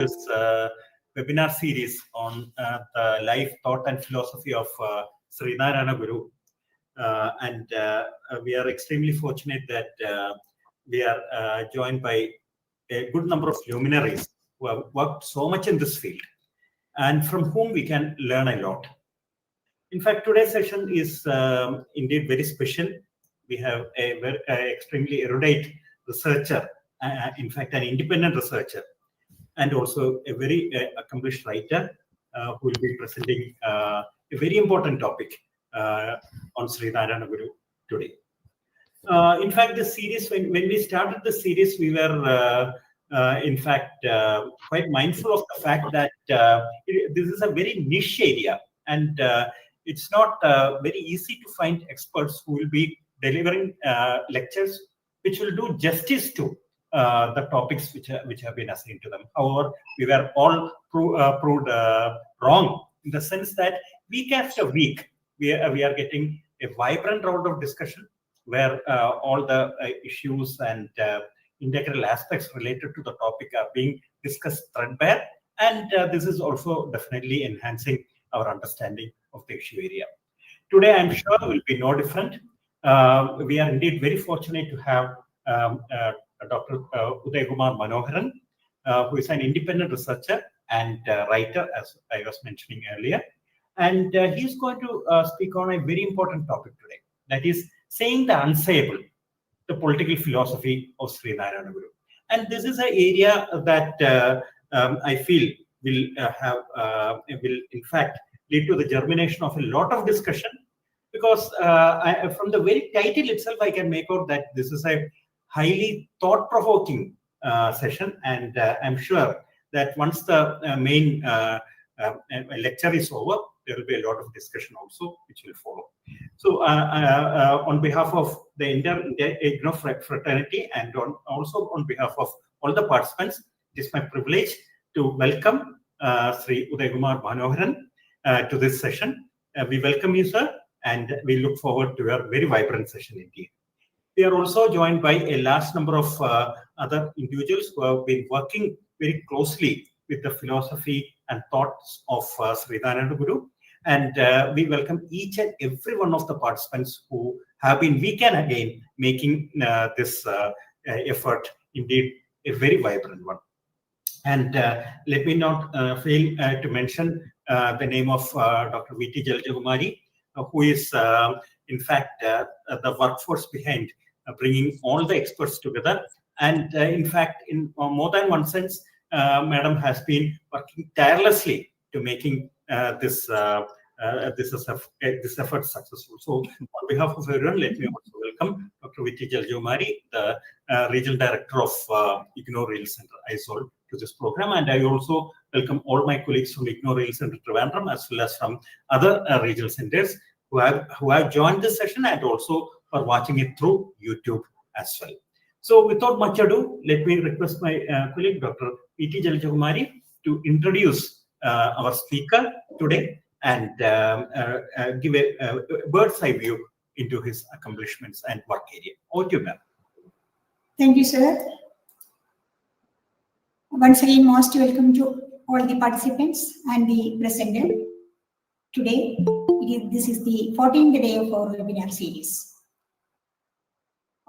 This webinar series on the life, thought, and philosophy of Sri Narayana Guru. We are extremely fortunate that we are joined by a good number of luminaries who have worked so much in this field and from whom we can learn a lot. In fact, today's session is indeed very special. We have a very extremely erudite researcher, in fact, an independent researcher, and also a very accomplished writer who will be presenting a very important topic on Sri Narayana Guru today. In fact, the series, when we started the series, we were in fact quite mindful of the fact that this is a very niche area, and it's not very easy to find experts who will be delivering lectures which will do justice to the topics which have been assigned to them. However, we were all proved wrong in the sense that week after week, we are getting a vibrant round of discussion where all the issues and integral aspects related to the topic are being discussed threadbare, and this is also definitely enhancing our understanding of the issue area. Today, I'm sure will be no different. We are indeed very fortunate to have Dr. Uday Kumar Manoharan, who is an independent researcher and writer, as I was mentioning earlier. And he's going to speak on a very important topic today, that is saying the unsayable, the political philosophy of Sri Narayana Guru. And this is an area that I feel will in fact lead to the germination of a lot of discussion, because from the very title itself, I can make out that this is a highly thought-provoking session, and I'm sure that once the main lecture is over, there will be a lot of discussion also which will follow. So on behalf of the entire IGNOU fraternity and also on behalf of all the participants, it is my privilege to welcome Sri Uday Kumar Manoharan to this session. We welcome you, sir, and we look forward to a very vibrant session indeed. We are also joined by a large number of other individuals who have been working very closely with the philosophy and thoughts of Sri Narayana Guru. And we welcome each and every one of the participants who have been week and again making this effort indeed a very vibrant one. And let me not fail to mention the name of Dr. V.T. Jaljakumari, who is in fact the workforce behind bringing all the experts together. And in fact, in more than one sense, Madam has been working tirelessly to making this effort successful. So on behalf of everyone, let me also welcome Dr. V.T. Jaljakumari, the Regional Director of IGNOU Rail Center, ISOL, to this program. And I also welcome all my colleagues from IGNOU Rail Center Trivandrum, as well as from other regional centers who have joined this session and also are watching it through YouTube as well. So without much ado, let me request my colleague, Dr. V.T. Jaljakumari, to introduce our speaker today and give a bird's eye view into his accomplishments and work area. Over to you, ma'am. Thank you, sir. Once again, most welcome to all the participants and the presenter. Today, this is the 14th day of our webinar series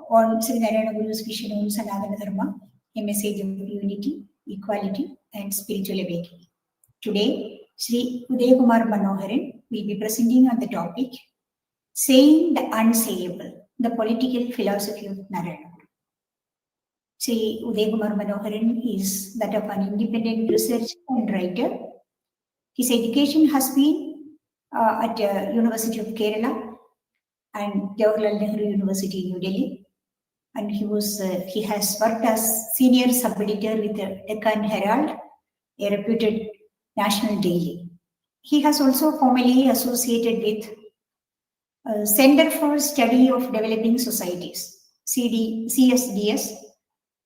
on Sri Narayana Guru's vision on Sanatana Dharma, a message of unity, equality, and spiritual awakening. Today, Sri Uday Kumar Manoharan will be presenting on the topic, saying the unsayable, the political philosophy of Narayana Guru. Sri Uday Kumar Manoharan is that of an independent researcher and writer. His education has been at University of Kerala and Jawaharlal Nehru University, New Delhi. And he has worked as senior sub-editor with the Deccan Herald, a reputed national daily. He has also formally associated with Center for Study of Developing Societies, CSDS.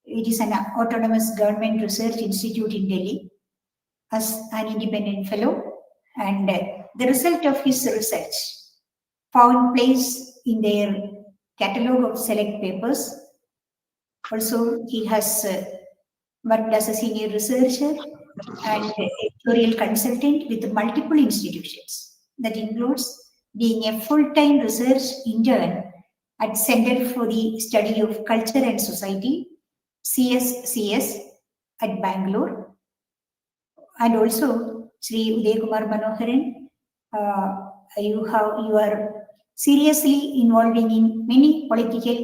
It is an autonomous government research institute in Delhi, as an independent fellow. And the result of his research found place in their catalogue of select papers. Also, he has worked as a senior researcher and editorial consultant with multiple institutions. That includes being a full-time research intern at Center for the Study of Culture and Society, CSCS, at Bangalore, and also Sri Uday Kumar Manoharan. You are seriously involving in many political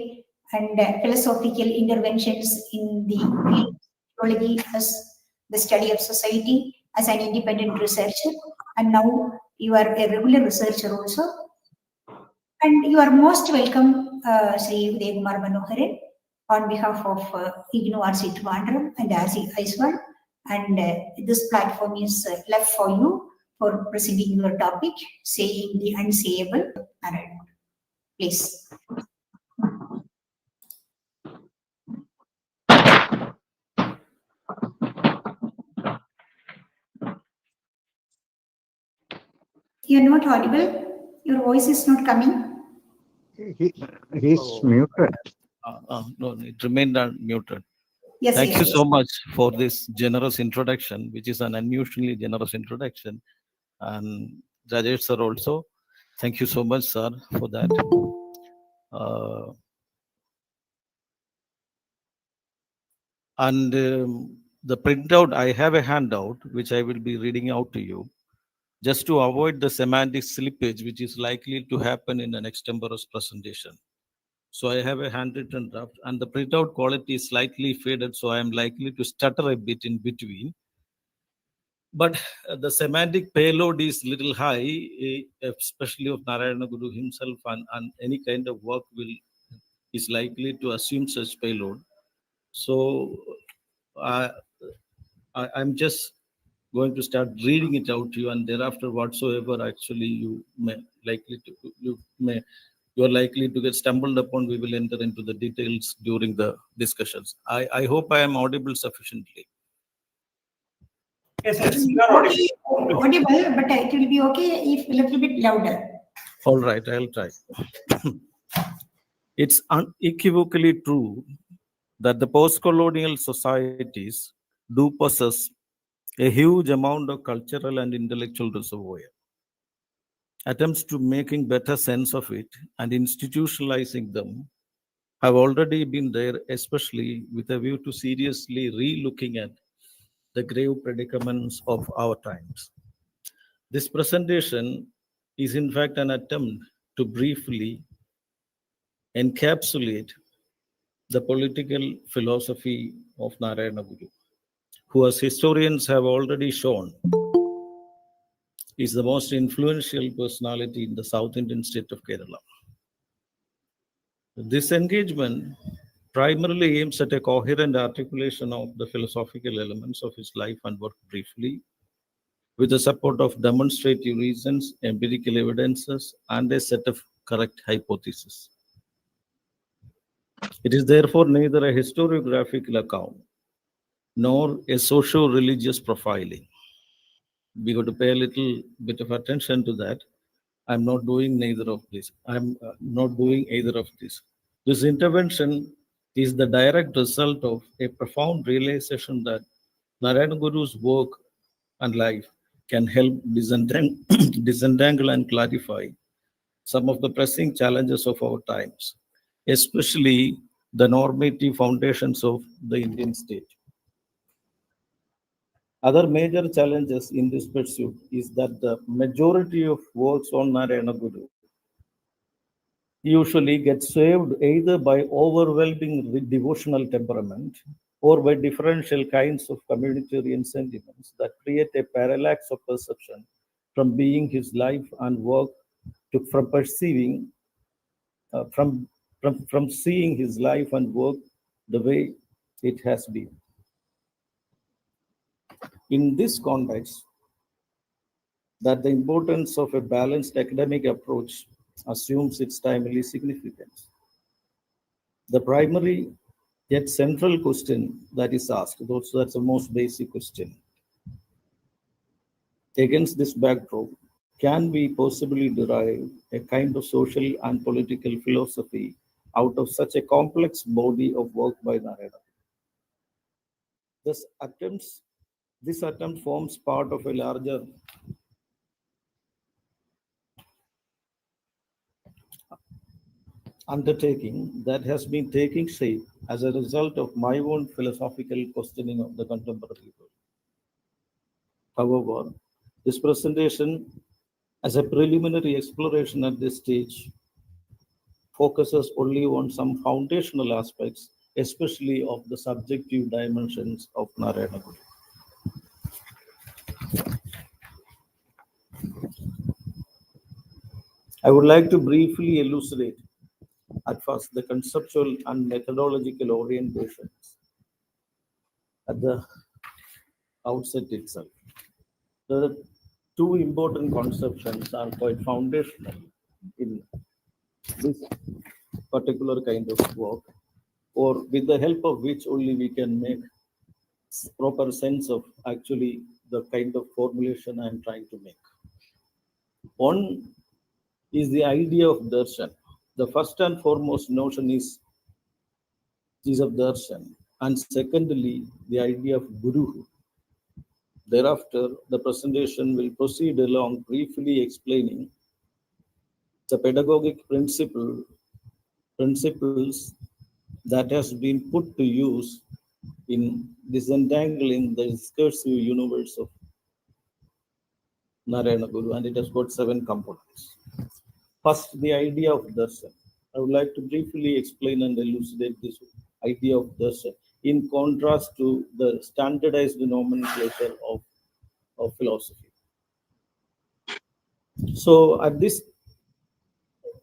and philosophical interventions in the field of psychology as the study of society as an independent researcher, and now you are a regular researcher also. And you are most welcome, Sri Uday Kumar Manoharan, on behalf of IGNOU RC Trivandrum and RC Aiswal. And this platform is left for you for presenting your topic, saying the unsayable. Narayana. Please. You're not audible. Your voice is not coming. He's muted. No, it remained unmuted. Yes, Thank yes, you yes. so much for this generous introduction, which is an unusually generous introduction. And Rajesh sir also, thank you so much, sir, for that. The printout, I have a handout, which I will be reading out to you, just to avoid the semantic slippage, which is likely to happen in an extemporaneous presentation. So I have a handwritten draft, and the printout quality is slightly faded, so I am likely to stutter a bit in between. But the semantic payload is little high, especially of Narayana Guru himself, and any kind of work is likely to assume such payload. So I'm just going to start reading it out to you, and thereafter, whatsoever actually you are likely to get stumbled upon, we will enter into the details during the discussions. I hope I am audible sufficiently. Yes, yes, you are audible. Audible, but it will be okay if a little bit louder. All right, I'll try. It's unequivocally true that the post-colonial societies do possess a huge amount of cultural and intellectual reservoir. Attempts to making better sense of it and institutionalizing them have already been there, especially with a view to seriously re-looking at the grave predicaments of our times. This presentation is in fact an attempt to briefly encapsulate the political philosophy of Narayana Guru, who, as historians have already shown, is the most influential personality in the South Indian state of Kerala. This engagement primarily aims at a coherent articulation of the philosophical elements of his life and work briefly, with the support of demonstrative reasons, empirical evidences, and a set of correct hypotheses. It is therefore neither a historiographical account nor a socio-religious profiling. We got to pay a little bit of attention to that. I'm not doing neither of this. I'm not doing either of this. This intervention is the direct result of a profound realization that Narayana Guru's work and life can help disentangle and clarify some of the pressing challenges of our times, especially the normative foundations of the Indian state. Other major challenges in this pursuit is that the majority of works on Narayana Guru usually get saved either by overwhelming devotional temperament or by differential kinds of communitarian sentiments that create a parallax of perception from being his life and work to from perceiving from seeing his life and work the way it has been. In this context, that the importance of a balanced academic approach assumes its timely significance. The primary yet central question that is asked, that's the most basic question. Against this backdrop, can we possibly derive a kind of social and political philosophy out of such a complex body of work by Narayana? Thus, attempts This attempt forms part of a larger undertaking that has been taking shape as a result of my own philosophical questioning of the contemporary world. However, this presentation, as a preliminary exploration at this stage, focuses only on some foundational aspects, especially of the subjective dimensions of Narayana Guru. I would like to briefly elucidate at first the conceptual and methodological orientations at the outset itself. The two important conceptions are quite foundational in this particular kind of work, or with the help of which only we can make proper sense of actually the kind of formulation I am trying to make. One is the idea of darshan. The first and foremost notion is of darshan, and secondly, the idea of guru. Thereafter, the presentation will proceed along briefly explaining the pedagogic principles that has been put to use in disentangling the discursive universe of Narayana Guru, and it has got 7 components. First, the idea of darshan. I would like to briefly explain and elucidate this idea of darshan in contrast to the standardized nomenclature of philosophy. So at this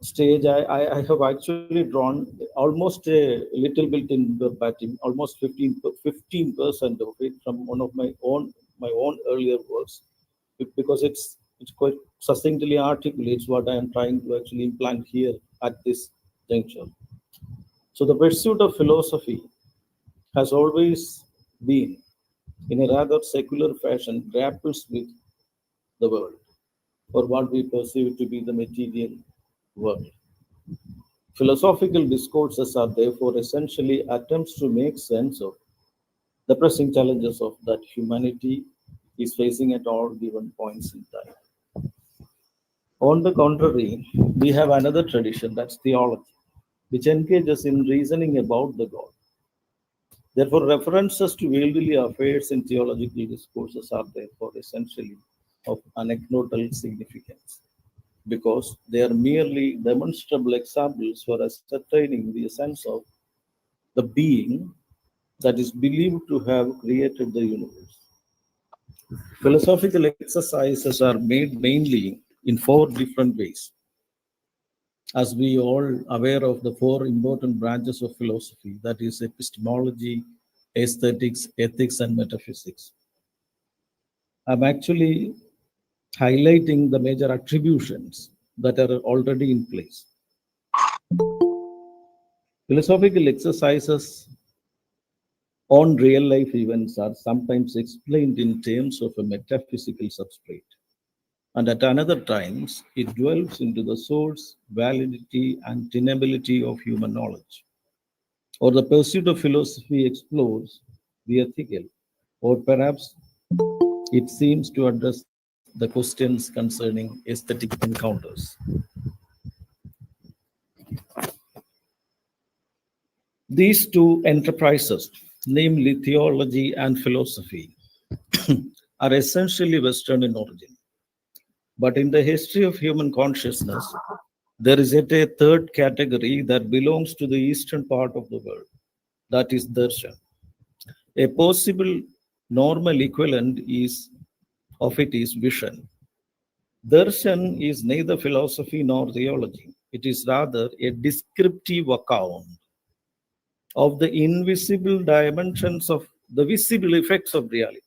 stage, I have actually drawn almost a little bit in the pattern, almost 15% of it from one of my own earlier works, because it's quite succinctly articulates what I am trying to actually implant here at this juncture. So the pursuit of philosophy has always been, in a rather secular fashion, grapples with the world, or what we perceive to be the material world. Philosophical discourses are therefore essentially attempts to make sense of the pressing challenges of that humanity is facing at all given points in time. On the contrary, we have another tradition, that's theology, which engages in reasoning about the God. Therefore, references to worldly affairs in theological discourses are therefore essentially of anecdotal significance, because they are merely demonstrable examples for ascertaining the essence of the being that is believed to have created the universe. Philosophical exercises are made mainly in 4 different ways. As we all aware of the 4 important branches of philosophy, that is epistemology, aesthetics, ethics, and metaphysics. I'm actually highlighting the major attributions that are already in place. Philosophical exercises on real life events are sometimes explained in terms of a metaphysical substrate, and at another times it dwells into the source, validity, and tenability of human knowledge. Or the pursuit of philosophy explores the ethical, or perhaps it seems to address the questions concerning aesthetic encounters. These 2 enterprises, namely theology and philosophy, are essentially Western in origin. But in the history of human consciousness, there is yet a 3rd category that belongs to the eastern part of the world, that is darshan. A possible normal equivalent of it is vision. Darshan is neither philosophy nor theology. It is rather a descriptive account of the invisible dimensions of the visible effects of reality.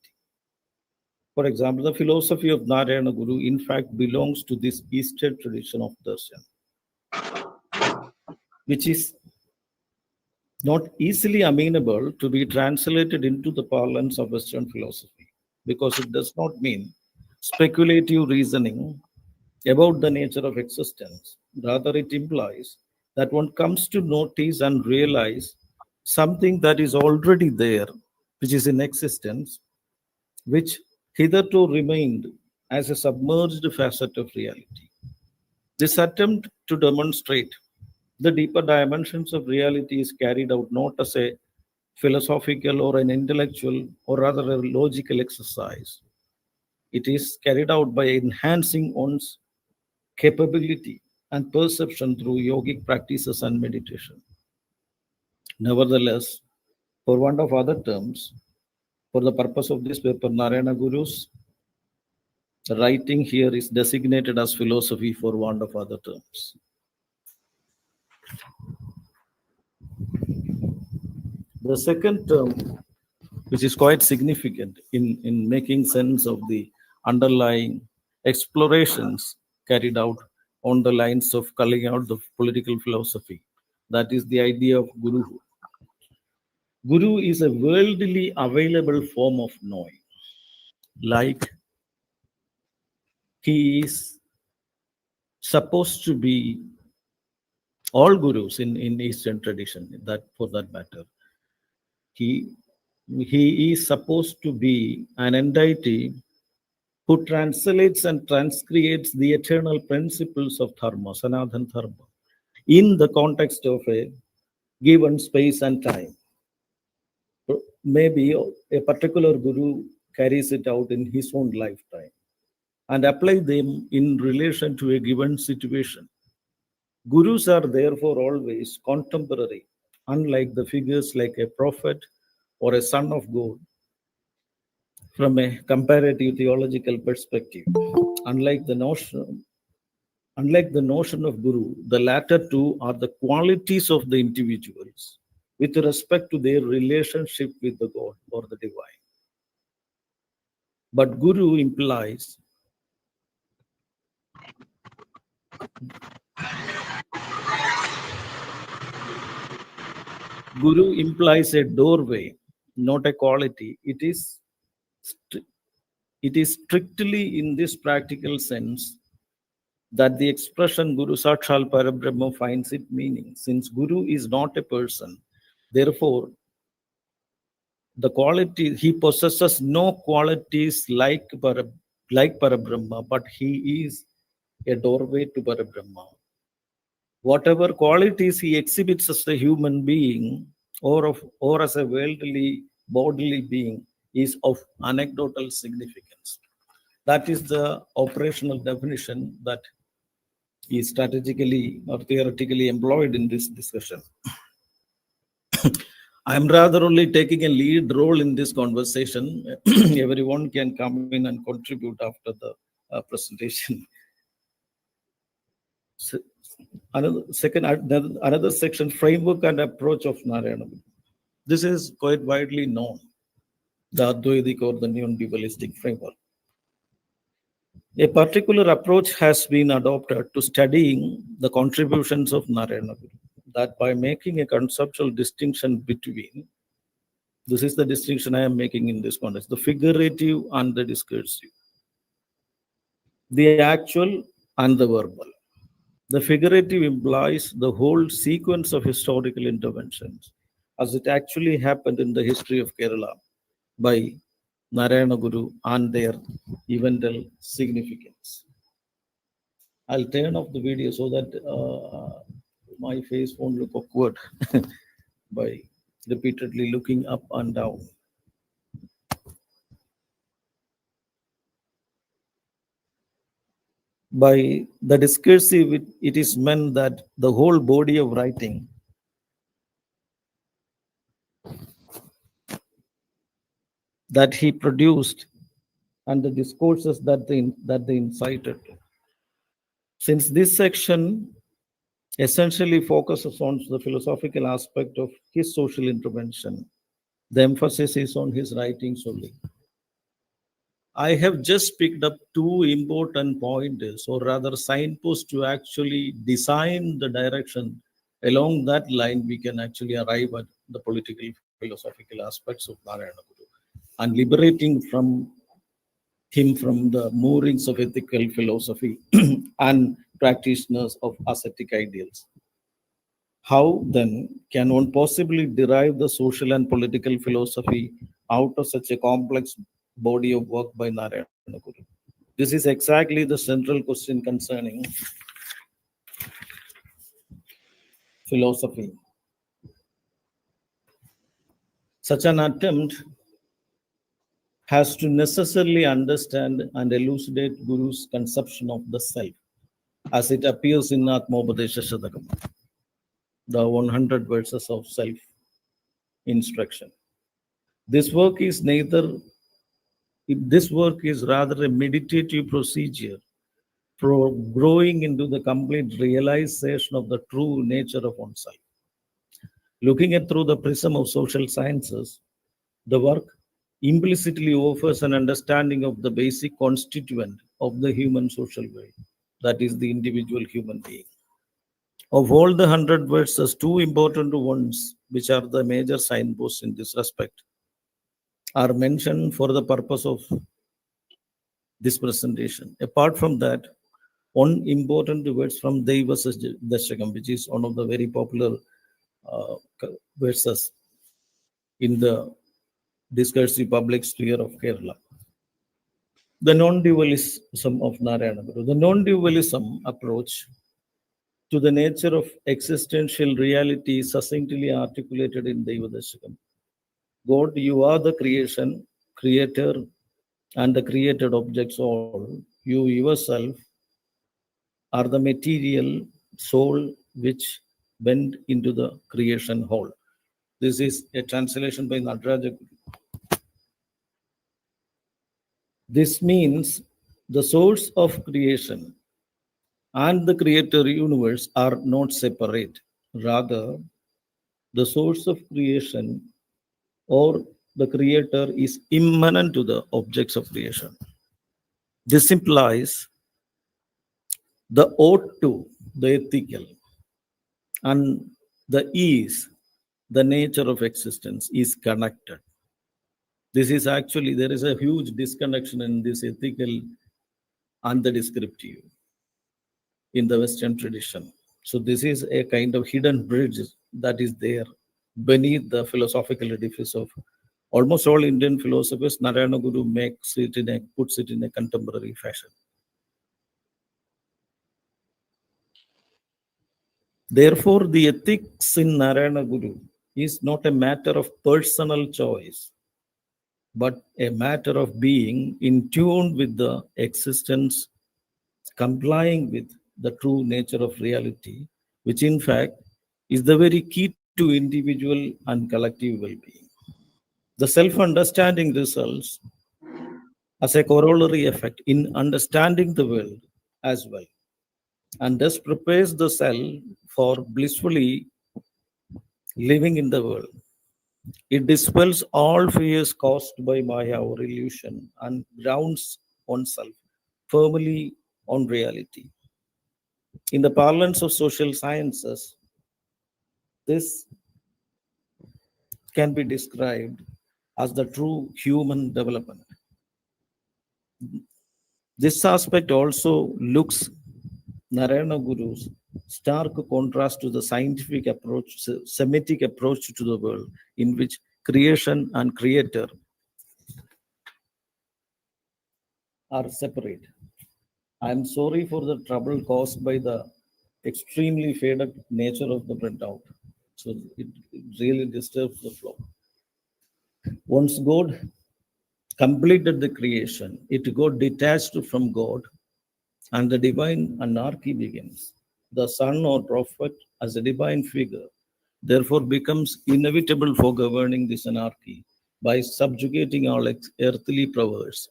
For example, the philosophy of Narayana Guru in fact belongs to this Eastern tradition of darshan, which is not easily amenable to be translated into the parlance of Western philosophy, because it does not mean speculative reasoning about the nature of existence. Rather, it implies that one comes to notice and realize something that is already there, which is in existence, which hitherto remained as a submerged facet of reality. This attempt to demonstrate the deeper dimensions of reality is carried out not as a philosophical or an intellectual or rather a logical exercise. It is carried out by enhancing one's capability and perception through yogic practices and meditation. Nevertheless, for want of other terms, for the purpose of this paper, Narayana Guru's writing here is designated as philosophy for want of other terms. The second term, which is quite significant in making sense of the underlying explorations carried out on the lines of culling out the political philosophy, that is the idea of Guru. Guru is a worldly available form of knowing, like he is supposed to be all gurus in Eastern tradition, that for that matter. He is supposed to be an entity who translates and transcreates the eternal principles of dharma, Sanatana Dharma, in the context of a given space and time. Maybe a particular guru carries it out in his own lifetime and apply them in relation to a given situation. Gurus are therefore always contemporary, unlike the figures like a prophet or a son of God from a comparative theological perspective. Unlike the notion of guru, the latter two are the qualities of the individuals with respect to their relationship with the God or the divine. But guru implies a doorway, not a quality. It is strictly in this practical sense that the expression Guru Sakshal Parabrahma finds its meaning. Since Guru is not a person, therefore, the quality he possesses no qualities like Parabrahma, but he is a doorway to Parabrahma. Whatever qualities he exhibits as a human being or as a worldly bodily being is of anecdotal significance. That is the operational definition that is strategically or theoretically employed in this discussion. I'm rather only taking a lead role in this conversation. Everyone can come in and contribute after the presentation. So, another section, framework and approach of Narayana. This is quite widely known, the Advaitic or the non-dualistic framework. A particular approach has been adopted to studying the contributions of Narayana, that by making a conceptual distinction between, this is the distinction I am making in this context, the figurative and the discursive, the actual and the verbal. The figurative implies the whole sequence of historical interventions as it actually happened in the history of Kerala by Narayana Guru and their eventual significance. I'll turn off the video so that my face won't look awkward by repeatedly looking up and down. By the discursive, it is meant that the whole body of writing that he produced and the discourses that they incited. Since this section essentially focuses on the philosophical aspect of his social intervention, the emphasis is on his writings only. I have just picked up two important pointers, or rather signposts, to actually design the direction. Along that line, we can actually arrive at the political philosophical aspects of Narayana Guru and liberating him from the moorings of ethical philosophy and practitioners of ascetic ideals. How then can one possibly derive the social and political philosophy out of such a complex body of work by Narayana Guru. This is exactly the central question concerning philosophy. Such an attempt has to necessarily understand and elucidate Guru's conception of the self as it appears in Atmopadesha Shadakam, the 100 verses of self instruction. This work is rather a meditative procedure for growing into the complete realization of the true nature of oneself. Looking at through the prism of social sciences, the work implicitly offers an understanding of the basic constituent of the human social world, that is the individual human being. Of all the 100 verses, two important ones, which are the major signposts in this respect, are mentioned for the purpose of this presentation. Apart from that, one important verse from Deva Dashakam, which is one of the very popular verses in the discursive public sphere of Kerala. The non-dualism of Narayana Guru. The non-dualism approach to the nature of existential reality is succinctly articulated in Deva Dashakam. God, you are the creation, creator, and the created objects all. You yourself are the material soul which went into the creation whole. This is a translation by Nataraja Guru. This means the source of creation and the creator universe are not separate. Rather, the source of creation or the creator is immanent to the objects of creation. This implies the ought to, the ethical, and the is, the nature of existence, is connected. This is actually, there is a huge disconnection in this ethical and the descriptive in the Western tradition. So this is a kind of hidden bridge that is there beneath the philosophical edifice of almost all Indian philosophers. Narayana Guru puts it in a contemporary fashion. Therefore, the ethics in Narayana Guru is not a matter of personal choice, but a matter of being in tune with the existence, complying with the true nature of reality, which in fact is the very key to individual and collective well-being. The self-understanding results as a corollary effect in understanding the world as well, and thus prepares the self for blissfully living in the world. It dispels all fears caused by Maya or illusion and grounds oneself firmly on reality. In the parlance of social sciences, this can be described as the true human development. This aspect also looks Narayana Guru's stark contrast to the scientific approach, Semitic approach to the world, in which creation and creator are separate. I am sorry for the trouble caused by the extremely faded nature of the printout. So it really disturbs the flow. Once God completed the creation, it got detached from God and the divine anarchy begins. The son or prophet as a divine figure therefore becomes inevitable for governing this anarchy by subjugating all earthly powers.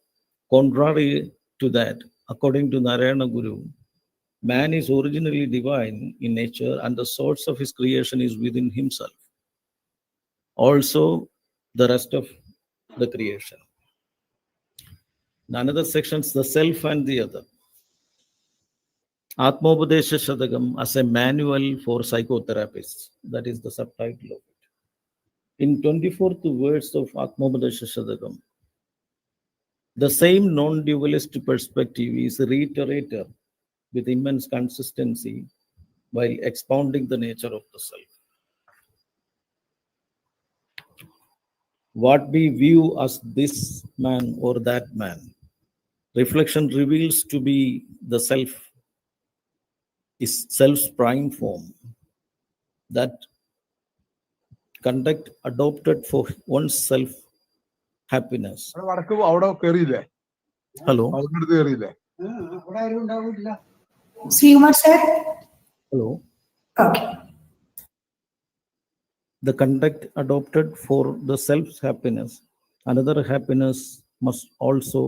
Contrary to that, according to Narayana Guru, man is originally divine in nature and the source of his creation is within himself. Also, the rest of the creation. In another sections, the self and the other. Atmopadesha Shadakam as a manual for psychotherapists. That is the subtitle of it. In 24th verse of Atmopadesha Shadakam, the same non-dualist perspective is reiterated with immense consistency while expounding the nature of the self. what we view as this man or that man. Reflection reveals to be the self, is self's prime form. That conduct adopted for one's self happiness. വടക്ക് അവിടെ കയറിയില്ലേ? Hello. അവിടെ അടുത്ത് കയറിയില്ലേ? Srikumar sir? Hello. Okay. The conduct adopted for the self's happiness, another happiness must also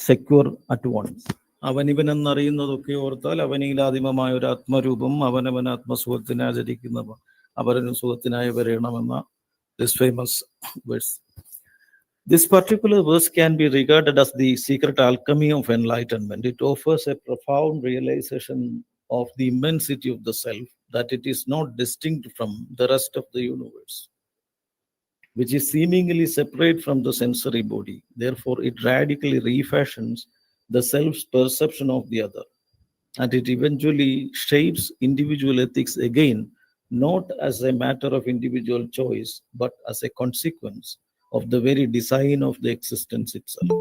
secure at once. അവനിവനെന്നറിയുന്നതൊക്കെ ഓർത്താൽ അവനിലാദിമമായ ഒരു ആത്മരൂപം അവനവൻ ആത്മസുഖത്തിന് ആചരിക്കുന്നവ അവരനും സുഖത്തിനായി വരണമെന്ന this famous verse. This particular verse can be regarded as the secret alchemy of enlightenment. It offers a profound realization of the immensity of the self, that it is not distinct from the rest of the universe, which is seemingly separate from the sensory body. Therefore, it radically refashions the self's perception of the other, and it eventually shapes individual ethics again, not as a matter of individual choice, but as a consequence of the very design of the existence itself.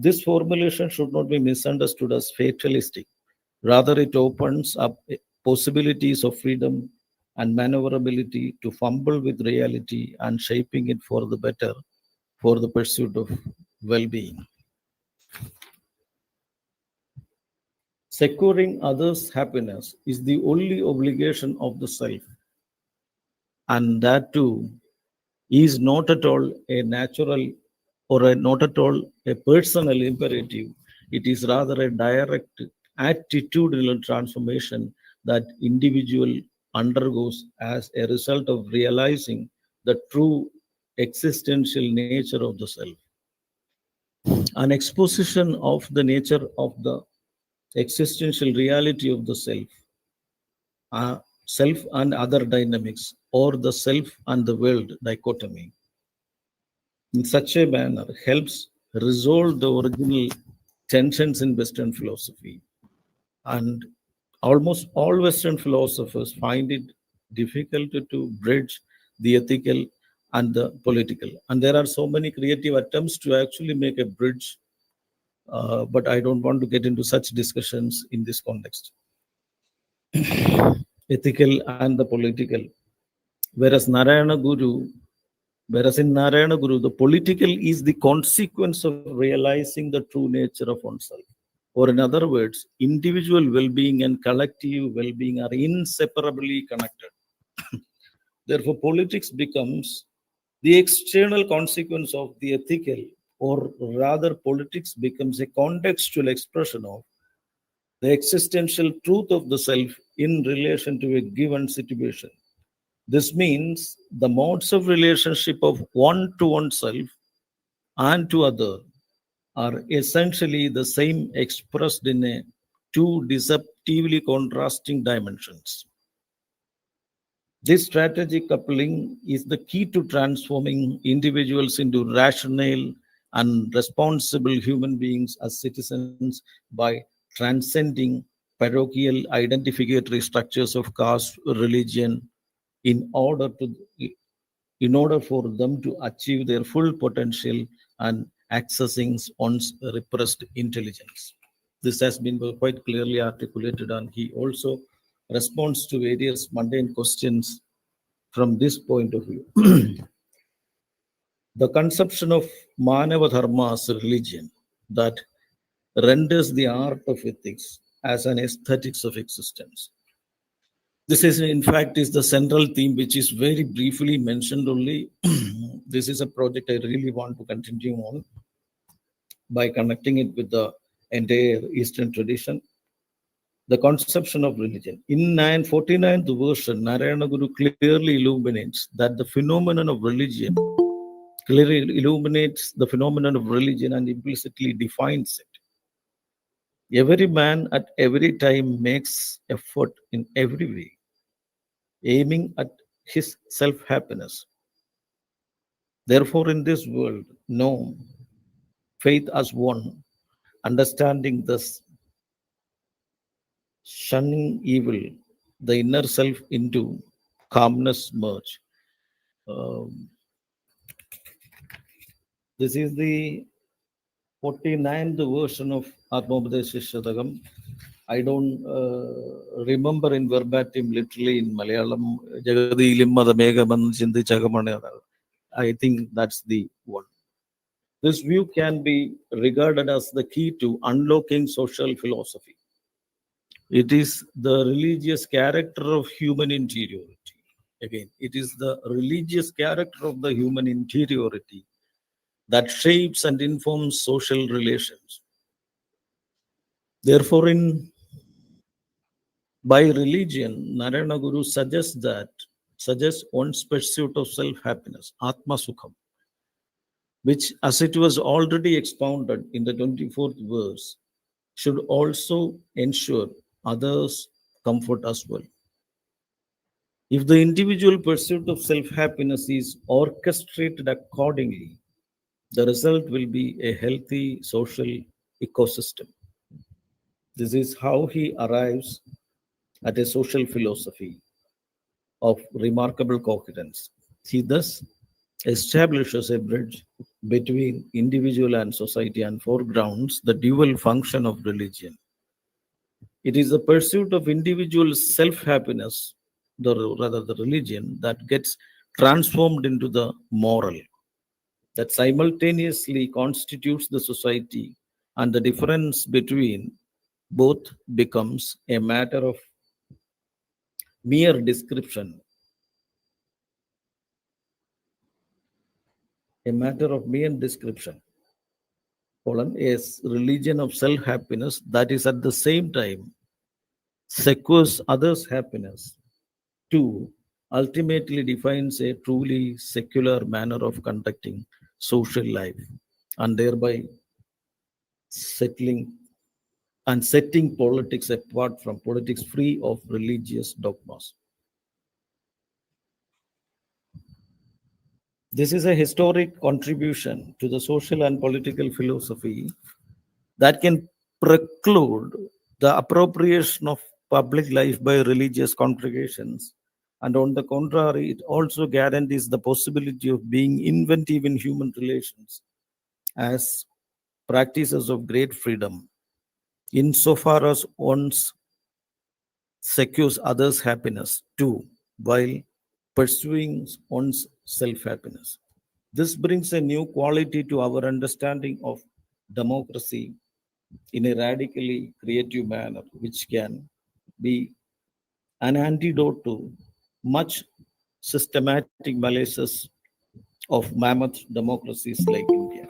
This formulation should not be misunderstood as fatalistic. Rather, it opens up possibilities of freedom and maneuverability to fumble with reality and shaping it for the better, for the pursuit of well-being. Securing others' happiness is the only obligation of the self, and that too is not at all a natural or not at all a personal imperative. It is rather a direct attitudinal transformation that individual undergoes as a result of realizing the true existential nature of the self. An exposition of the nature of the existential reality of the self and other dynamics, or the self and the world dichotomy, in such a manner helps resolve the original tensions in Western philosophy. And almost all Western philosophers find it difficult to bridge the ethical and the political. And there are so many creative attempts to actually make a bridge, but I don't want to get into such discussions in this context. Ethical and the political. Whereas in Narayana Guru, the political is the consequence of realizing the true nature of oneself. Or in other words, individual well-being and collective well-being are inseparably connected. Therefore, politics becomes the external consequence of the ethical, or rather, politics becomes a contextual expression of the existential truth of the self in relation to a given situation. This means the modes of relationship of one to oneself and to other are essentially the same, expressed in a two deceptively contrasting dimensions. This strategic coupling is the key to transforming individuals into rational and responsible human beings as citizens by transcending parochial identificatory structures of caste, religion, in order for them to achieve their full potential and accessing one's repressed intelligence. This has been quite clearly articulated, and he also responds to various mundane questions from this point of view. The conception of Manava Dharma as a religion that renders the art of ethics as an aesthetics of existence. This is, in fact, is the central theme, which is very briefly mentioned only. This is a project I really want to continue on by connecting it with the entire Eastern tradition. The conception of religion. In 949th version, Narayana Guru clearly illuminates that the phenomenon of religion, and implicitly defines it. Every man at every time makes effort in every way, aiming at his self-happiness. Therefore, in this world, know faith as one, understanding thus, shunning evil, the inner self into calmness merge. This is the 49th version of Atmopadesha Shatakam. I don't remember in verbatim, literally in Malayalam. Jagadilim Madamegam Chindichagamana. I think that's the one. This view can be regarded as the key to unlocking social philosophy. It is the religious character of human interiority. Again, it is the religious character of the human interiority that shapes and informs social relations. Therefore, by religion, Narayana Guru suggests one's pursuit of self-happiness, Atma Sukham, which, as it was already expounded in the 24th verse, should also ensure others' comfort as well. If the individual pursuit of self-happiness is orchestrated accordingly, the result will be a healthy social ecosystem. This is how he arrives at a social philosophy of remarkable coherence. He thus establishes a bridge between individual and society and foregrounds the dual function of religion. It is the pursuit of individual self-happiness, rather the religion, that gets transformed into the moral, that simultaneously constitutes the society, and the difference between both becomes a matter of mere description, colon, a religion of self-happiness that is at the same time secures others' happiness. Two, ultimately defines a truly secular manner of conducting social life and thereby setting politics apart from politics free of religious dogmas. This is a historic contribution to the social and political philosophy that can preclude the appropriation of public life by religious congregations. And on the contrary, it also guarantees the possibility of being inventive in human relations as practices of great freedom, insofar as one secures others' happiness too, while pursuing one's self-happiness. This brings a new quality to our understanding of democracy in a radically creative manner, which can be an antidote to much systematic malaces of mammoth democracies like India.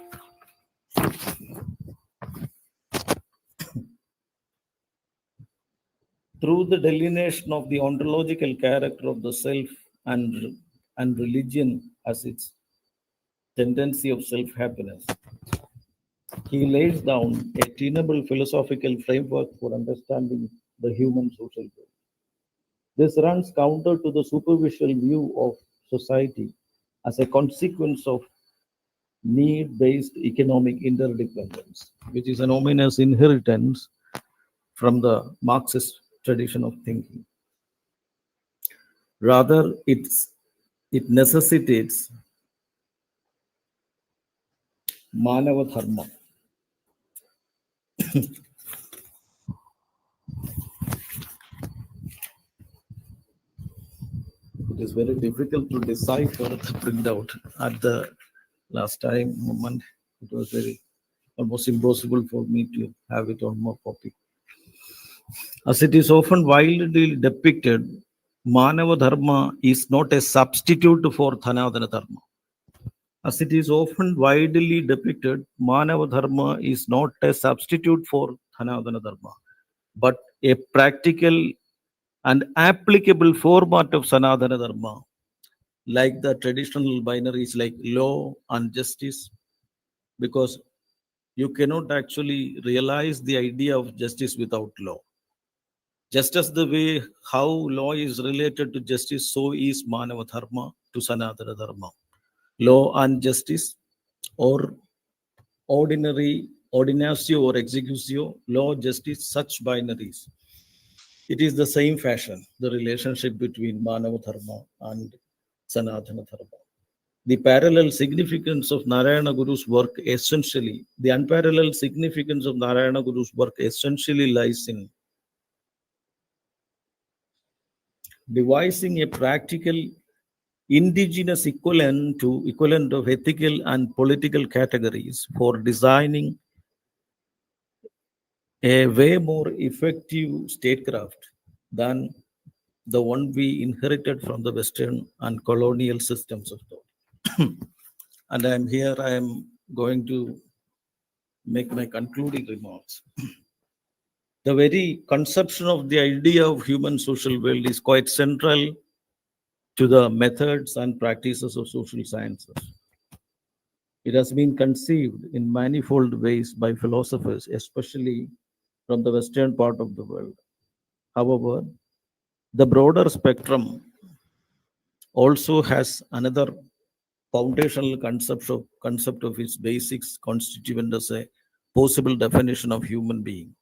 Through the delineation of the ontological character of the self and religion as its tendency of self-happiness, he lays down a tenable philosophical framework for understanding the human social world. This runs counter to the superficial view of society as a consequence of need-based economic interdependence, which is an ominous inheritance from the Marxist tradition of thinking. Rather, it necessitates Manava Dharma. It is very difficult to decipher the printout at the last time moment. It was almost impossible for me to have it on my copy. As it is often widely depicted, Manava Dharma is not a substitute for Dhanadana Dharma. As it is often widely depicted, Manava Dharma is not a substitute for Dhanadana Dharma, but a practical and applicable format of Sanadana Dharma, like the traditional binaries like law and justice, because you cannot actually realize the idea of justice without law. Just as the way how law is related to justice, so is Manava Dharma to Sanatana Dharma. Law and justice, or ordinatio or executio, law, justice, such binaries. It is the same fashion, the relationship between Manava Dharma and Sanatana Dharma. the parallel significance of Narayana Guru's work essentially, the unparalleled significance of Narayana Guru's work essentially lies in devising a practical indigenous equivalent of ethical and political categories for designing a way more effective statecraft than the one we inherited from the Western and colonial systems of thought. And I am going to make my concluding remarks. The very conception of the idea of human social world is quite central to the methods and practices of social sciences. It has been conceived in manifold ways by philosophers, especially from the western part of the world. However, the broader spectrum also has another foundational concept of its basics constituent as a possible definition of human being,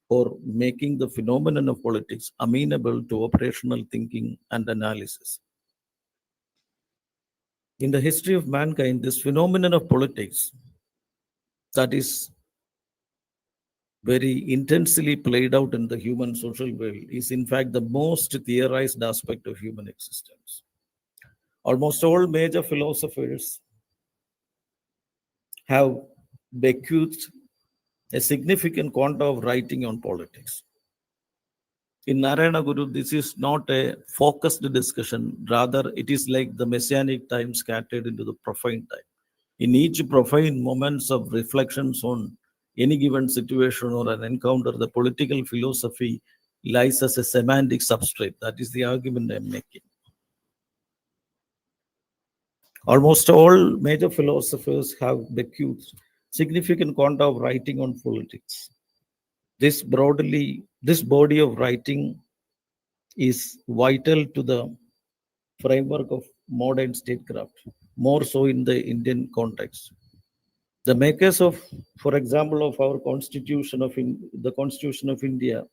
or making the phenomenon of politics amenable to operational thinking and analysis. In the history of mankind, this phenomenon of politics that is very intensely played out in the human social world is in fact the most theorized aspect of human existence. Almost all major philosophers have bequeathed a significant quantity of writing on politics. In Narayana Guru, this is not a focused discussion, rather it is like the messianic time scattered into the profane time. In each profane moments of reflections on any given situation or an encounter, the political philosophy lies as a semantic substrate. That is the argument I'm making. Almost all major philosophers have bequeathed significant quantity of writing on politics. This body of writing is vital to the framework of modern statecraft, more so in the Indian context. The makers of, for example, of our the Constitution of India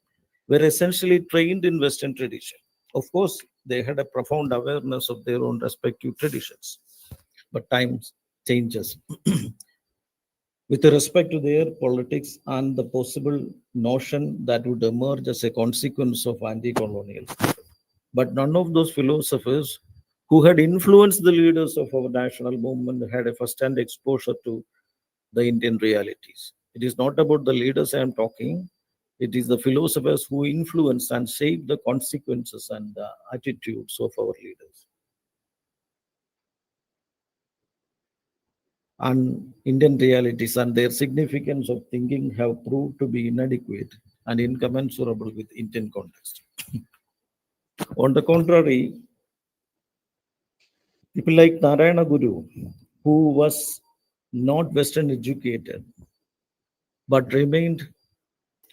were essentially trained in Western tradition. Of course, they had a profound awareness of their own respective traditions, but times changes. With respect to their politics and the possible notion that would emerge as a consequence of anti-colonialism. But none of those philosophers who had influenced the leaders of our national movement had a first-hand exposure to the Indian realities. It is not about the leaders I am talking, it is the philosophers who influence and shape the consequences and the attitudes of our leaders. And Indian realities and their significance of thinking have proved to be inadequate and incommensurable with Indian context. On the contrary, people like Narayana Guru, who was not Western educated, but remained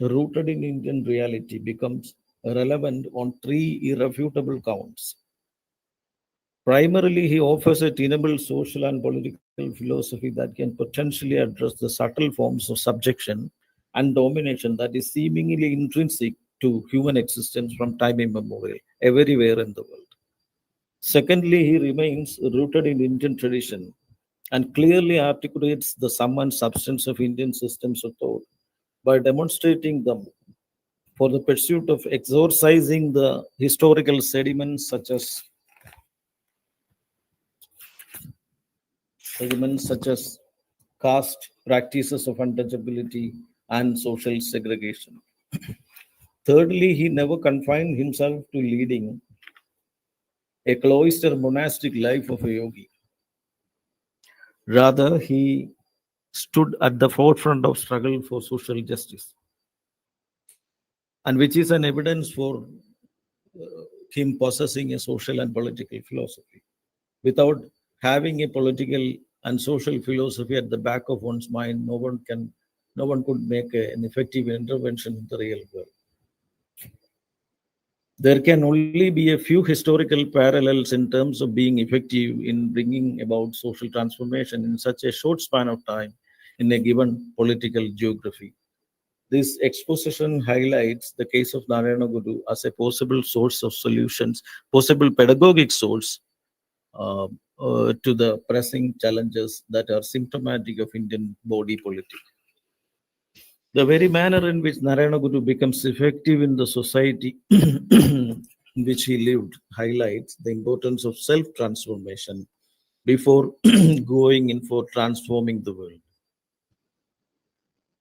rooted in Indian reality, becomes relevant on three irrefutable counts. Primarily, he offers a tenable social and political philosophy that can potentially address the subtle forms of subjection and domination that is seemingly intrinsic to human existence from time immemorial, everywhere in the world. Secondly, he remains rooted in Indian tradition and clearly articulates the sum and substance of Indian systems of thought by demonstrating them for the pursuit of exorcising the historical sediments such as caste, practices of untouchability, and social segregation. Thirdly, he never confined himself to leading a cloistered monastic life of a yogi. Rather, he stood at the forefront of struggle for social justice, and which is an evidence for him possessing a social and political philosophy. Without having a political and social philosophy at the back of one's mind, no one could make an effective intervention in the real world. There can only be a few historical parallels in terms of being effective in bringing about social transformation in such a short span of time in a given political geography. This exposition highlights the case of Narayana Guru as a possible source of solutions, possible pedagogic source to the pressing challenges that are symptomatic of Indian body politic. The very manner in which Narayana Guru becomes effective in the society in which he lived highlights the importance of self-transformation before going in for transforming the world.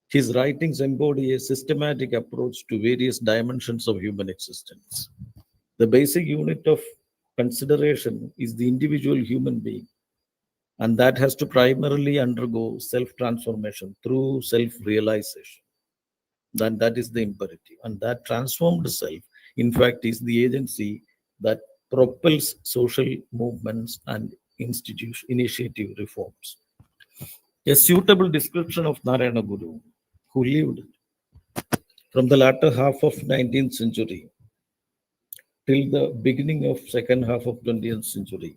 His writings embody a systematic approach to various dimensions of human existence. The basic unit of consideration is the individual human being, and that has to primarily undergo self-transformation through self-realization. Then that is the imperative. And that transformed self, in fact, is the agency that propels social movements and initiative reforms. A suitable description of Narayana Guru, who lived from the latter half of 19th century till the beginning of second half of 20th century,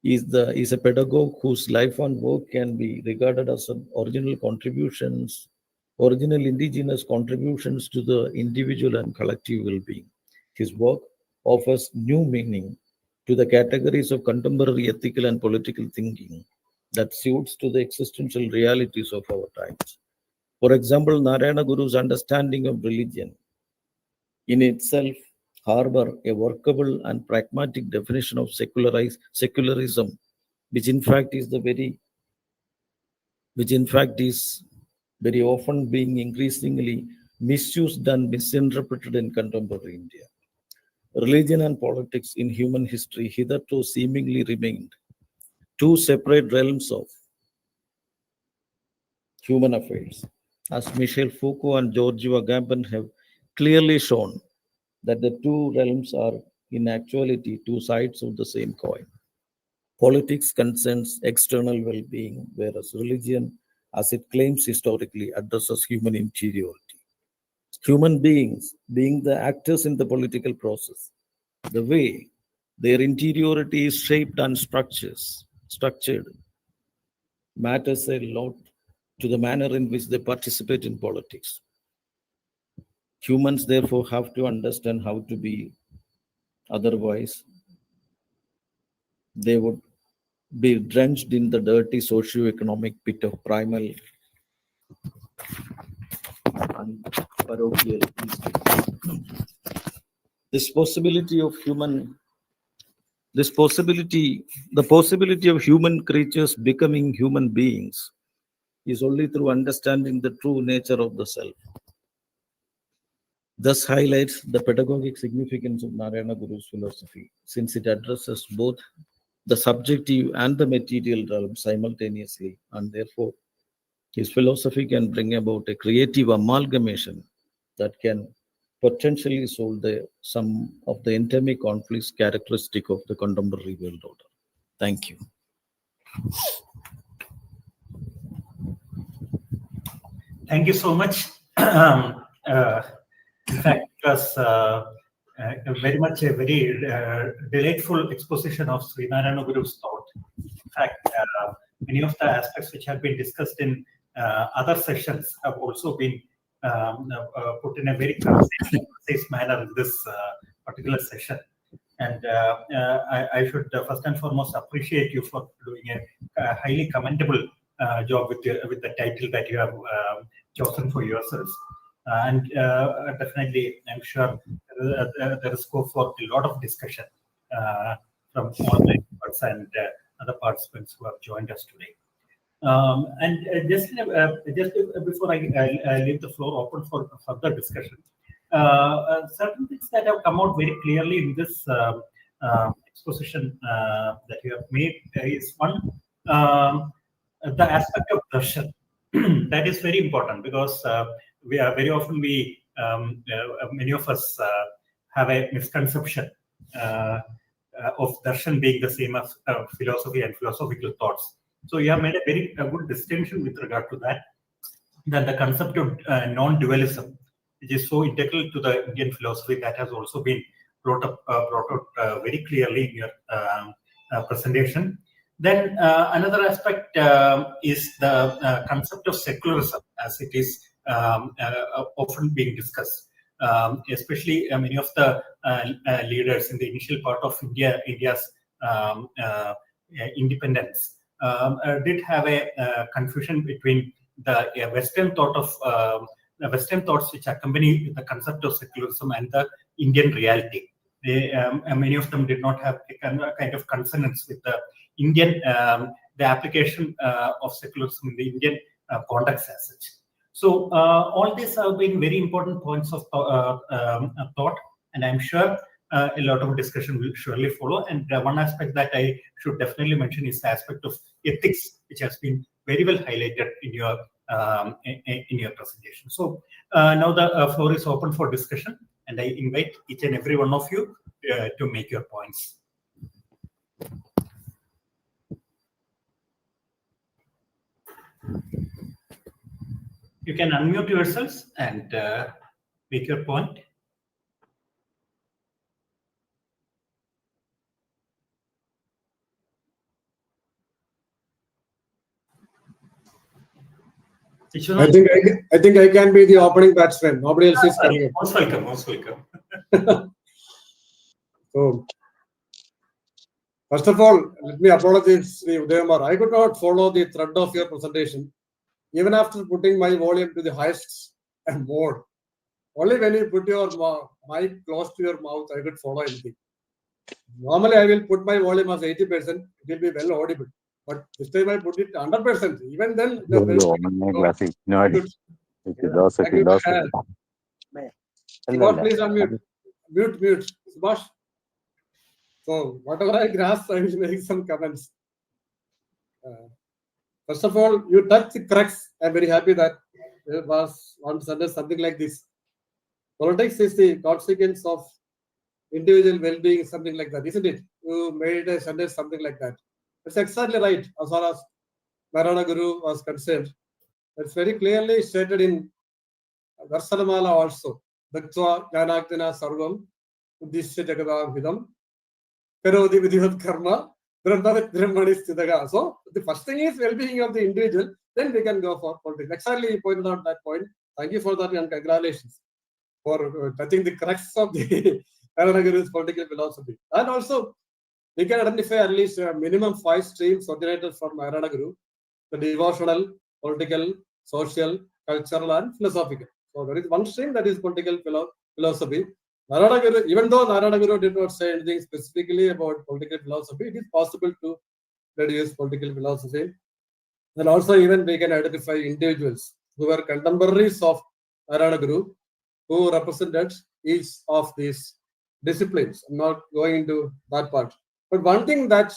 is a pedagogue whose life and work can be regarded as an original indigenous contributions to the individual and collective well-being. His work offers new meaning to the categories of contemporary ethical and political thinking that suits to the existential realities of our times. For example, Narayana Guru's understanding of religion in itself harbor a workable and pragmatic definition of secularism, which in fact is very often being increasingly misused and misinterpreted in contemporary India. Religion and politics in human history hitherto seemingly remained two separate realms of human affairs, as Michel Foucault and Giorgio Agamben have clearly shown that the two realms are in actuality two sides of the same coin. Politics concerns external well-being, whereas religion, as it claims historically, addresses human interiority. Human beings being the actors in the political process, the way their interiority is shaped and structured matters a lot to the manner in which they participate in politics. Humans therefore have to understand how to be, otherwise they would be drenched in the dirty socio-economic pit of primal and parochial instincts. The possibility of human creatures becoming human beings is only through understanding the true nature of the self. Thus highlights the pedagogic significance of Narayana Guru's philosophy, since it addresses both the subjective and the material realm simultaneously, and therefore his philosophy can bring about a creative amalgamation that can potentially solve some of the endemic conflicts characteristic of the contemporary world order. Thank you. Thank you so much. In fact, it was very much a very delightful exposition of Sri Narayana Guru's thought. In fact, many of the aspects which have been discussed in other sessions have also been put in a very concise manner in this particular session. And I should first and foremost appreciate you for doing a highly commendable job with the title that you have chosen for yourselves. And definitely, I'm sure there is scope for a lot of discussion from all the experts and other participants who have joined us today. And just before I leave the floor open for further discussion, certain things that have come out very clearly in this exposition that you have made is one, the aspect of darshan. That is very important because we are very often many of us have a misconception of darshan being the same as philosophy and philosophical thoughts. So you have made a very good distinction with regard to that the concept of non-dualism, which is so integral to the Indian philosophy, that has also been brought out very clearly in your presentation. Then another aspect is the concept of secularism, as it is often being discussed. Especially many of the leaders in the initial part of India's independence did have a confusion between the Western thoughts which accompany the concept of secularism and the Indian reality. And many of them did not have a kind of consonance with the Indian, the application of secularism in the Indian context as such. So all these have been very important points of thought, and I'm sure a lot of discussion will surely follow. And one aspect that I should definitely mention is the aspect of ethics, which has been very well highlighted in your presentation. So now the floor is open for discussion, and I invite each and every one of you to make your points. You can unmute yourselves and make your point. I think I can be the opening batsman. Nobody else is coming. Most welcome. Most welcome. So, first of all, let me apologize, Sri Udayamar. I could not follow the thread of your presentation, even after putting my volume to the highest and more. Only when you put your mic close to your mouth, I could follow anything. Normally, I will put my volume as 80%. It will be well audible. But this time I put it 100%. Even then, please unmute. Mute. Subhash. So, whatever I grasp, I will make some comments. First of all, you touched the crux. I'm very happy that there was one sentence something like this. Politics is the consequence of individual well-being, something like that, isn't it? You made a sentence something like that. It's exactly right as far as Narayana Guru was concerned. It's very clearly stated in Darsanamala also. Daktva Jnanakdana Sarvam Uddishya Jagadam Vidam Karodi Vidhivat Karma Brahmani Sthidaga. So the first thing is well-being of the individual, then we can go for politics. Exactly, you pointed out that point. Thank you for that and congratulations for touching the crux of the Narayana Guru's political philosophy. And also, we can identify at least a minimum 5 streams originated from Narayana Guru: the devotional, political, social, cultural, and philosophical. So there is one stream that is political philosophy. Narayana Guru, even though Narayana Guru did not say anything specifically about political philosophy, it is possible to deduce political philosophy. And also, even we can identify individuals who were contemporaries of Narayana Guru, who represented each of these disciplines. I'm not going into that part. But one thing that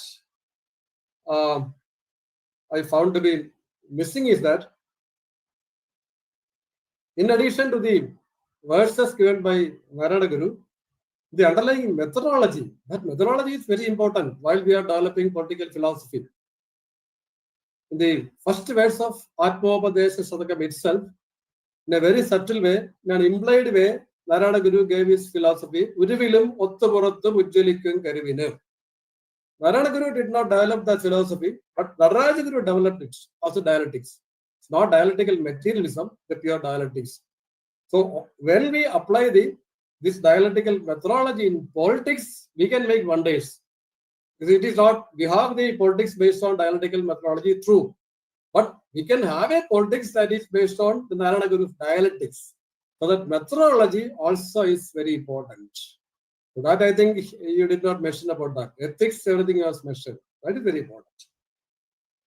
I found to be missing is that in addition to the verses given by Narayana Guru, the underlying methodology, that methodology is very important while we are developing political philosophy. In the first verse of Atmopadesha Sadakam itself, in a very subtle way, in an implied way, Narayana Guru gave his philosophy, Uruvilum Ottapurattum Ujjalikkum Karivinu. Narayana Guru did not develop that philosophy, but Narayana Guru developed it, also dialectics. It's not dialectical materialism, the pure dialectics. So when we apply this dialectical methodology in politics, we can make wonders. Because it is not, we have the politics based on dialectical methodology, true. But we can have a politics that is based on the Narayana Guru's dialectics. So that methodology also is very important. So that I think you did not mention about that. Ethics, everything was mentioned. That is very important.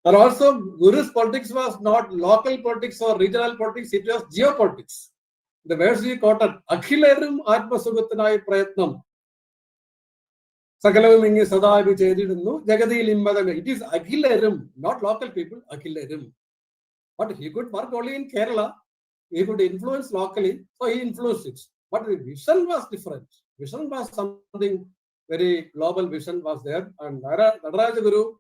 And also, Guru's politics was not local politics or regional politics, it was geopolitics. The words we quoted, Akhilarum Atmasugathanai Prayatnam. Sakalavum Ingi Sadavi Chedidunu, Jagadi Limmadam. It is Akhilarum, not local people, Akhilarum. But he could work only in Kerala. He could influence locally, so he influenced it. But the vision was different. Vision was something very global vision was there. And Narayana Guru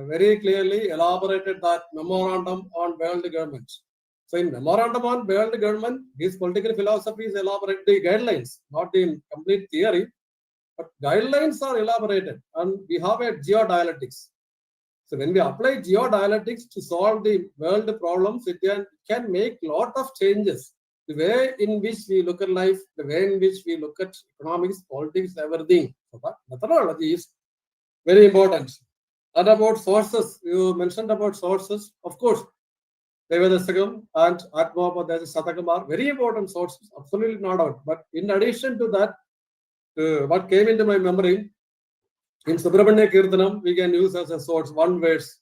very clearly elaborated that memorandum on world government. So in memorandum on world government, his political philosophy is elaborated, the guidelines, not in complete theory, but guidelines are elaborated. And we have a geodialectics. So when we apply geodialectics to solve the world problems, it can make a lot of changes. The way in which we look at life, the way in which we look at economics, politics, everything. So that methodology is Very important. And about sources, you mentioned about sources. Of course, Devadasagam and Atmapada Satakam are very important sources, absolutely no doubt. But in addition to that, what came into my memory, in Subramanya Kirtanam, we can use as a source one verse.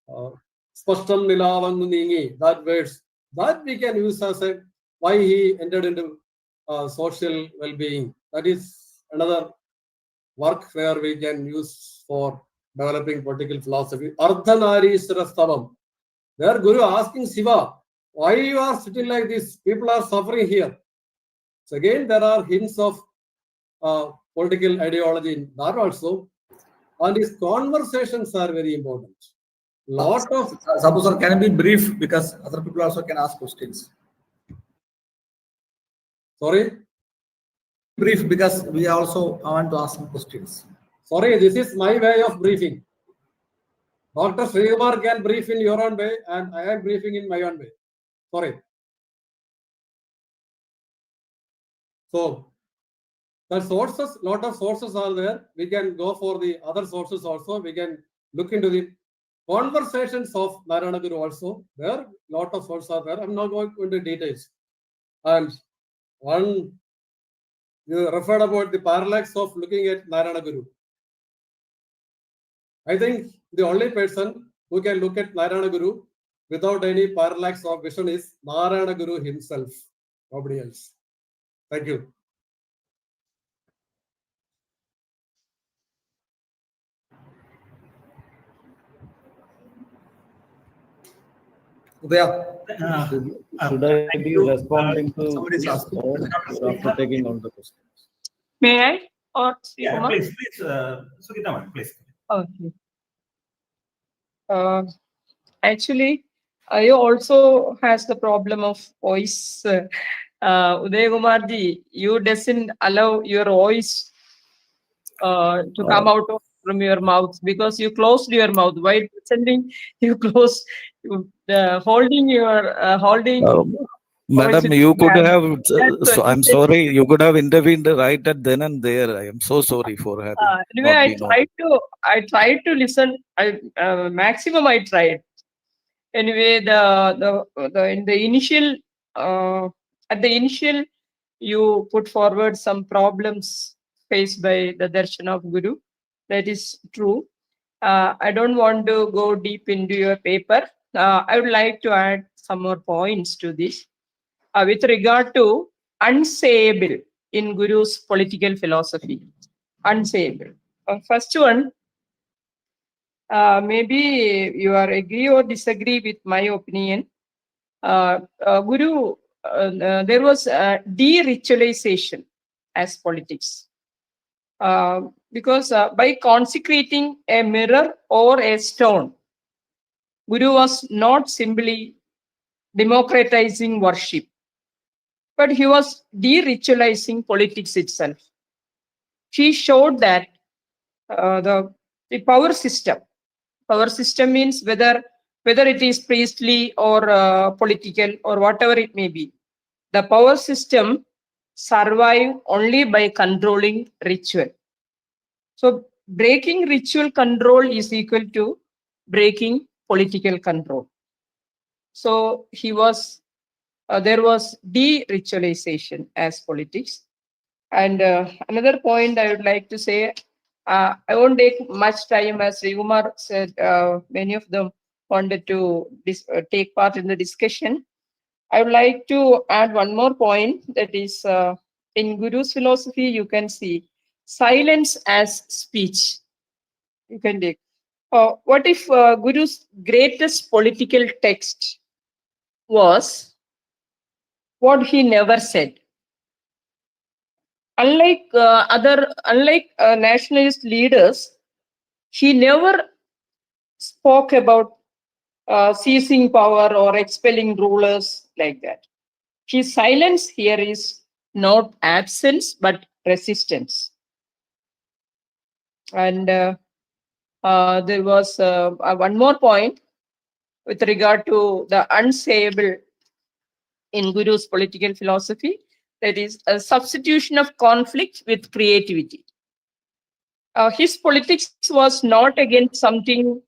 Spashtam Nilavangu Ningi, that verse. That we can use as a why he entered into social well-being. That is another work where we can use for developing political philosophy. Ardhanarishwara Stavam. There Guru asking Shiva, why you are sitting like this? People are suffering here. So again, there are hints of political ideology in that also. And his conversations are very important. Lot of... Suppose, sir, can I be brief because other people also can ask questions? Sorry? Brief because we also want to ask some questions. Sorry, this is my way of briefing. Dr. Srikumar can brief in your own way and I am briefing in my own way. Sorry. So, the sources, lot of sources are there. We can go for the other sources also. We can look into the conversations of Narayana Guru also. There, lot of sources are there. I'm not going into details. And one, you referred about the parallax of looking at Narayana Guru. I think the only person who can look at Narayana Guru without any parallax of vision is Narayana Guru himself, nobody else. Thank you. Udaya, Should I thank be you. responding to somebody is this asking. or after taking all the questions? May I? Or Yeah, Srikumar? please, Sugita, ma'am, please. Okay. Actually, you also has the problem of voice. Uday Kumarji, you doesn't allow your voice to come out from your mouth because you closed your mouth. While presenting, you closed, holding your Madam, voice you in could hand. have, That's so I'm sorry, you could have intervened right at then and there. I am so sorry for having Anyway, not been on. I tried to listen. Maximum I tried. Anyway, in the initial at the initial you put forward some problems faced by the darshan of Guru. That is true. I don't want to go deep into your paper. I would like to add some more points to this with regard to unsayable in Guru's political philosophy. Unsayable. First one, maybe you are agree or disagree with my opinion. Guru, there was de-ritualization as politics. Because by consecrating a mirror or a stone, Guru was not simply democratizing worship, but he was de-ritualizing politics itself. He showed that the power system means whether it is priestly or political or whatever it may be, the power system survive only by controlling ritual. So breaking ritual control is equal to breaking political control. So he was there was de-ritualization as politics. And another point I would like to say, I won't take much time, as Srikumar said, many of them wanted to take part in the discussion. I would like to add one more point, that is in Guru's philosophy, you can see silence as speech. You can take. What if Guru's greatest political text was what he never said? Unlike nationalist leaders, he never spoke about seizing power or expelling rulers like that. His silence here is not absence but resistance. And there was one more point with regard to the unsayable in Guru's political philosophy, that is a substitution of conflict with creativity. his politics was not against something,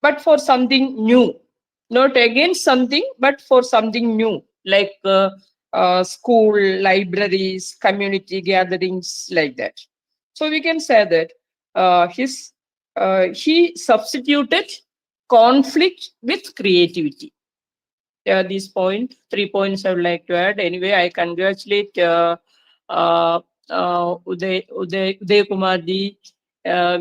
but for something new. Not against something, but for something new, like school, libraries, community gatherings, like that. So we can say that he substituted conflict with creativity. These 3 points I would like to add. Anyway, I congratulate Uday Kumar ji,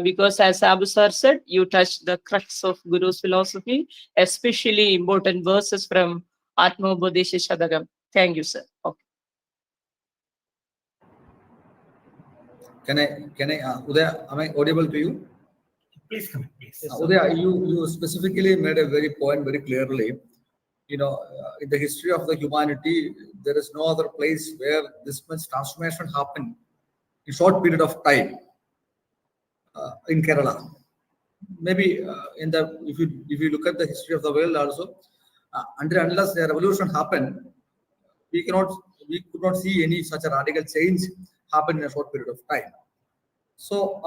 because as Abu Sir said, you touched the crux of Guru's philosophy, especially important verses from Atma Bodesha Shadagam. Thank you, sir. Okay. Can I, Uday, am I audible to you? Please come in, please. Uday, you specifically made a very point very clearly. In the history of the humanity, there is no other place where this much transformation happened in short period of time in Kerala. Maybe if you look at the history of the world also, until unless the revolution happened, we could not see any such a radical change happen in a short period of time. So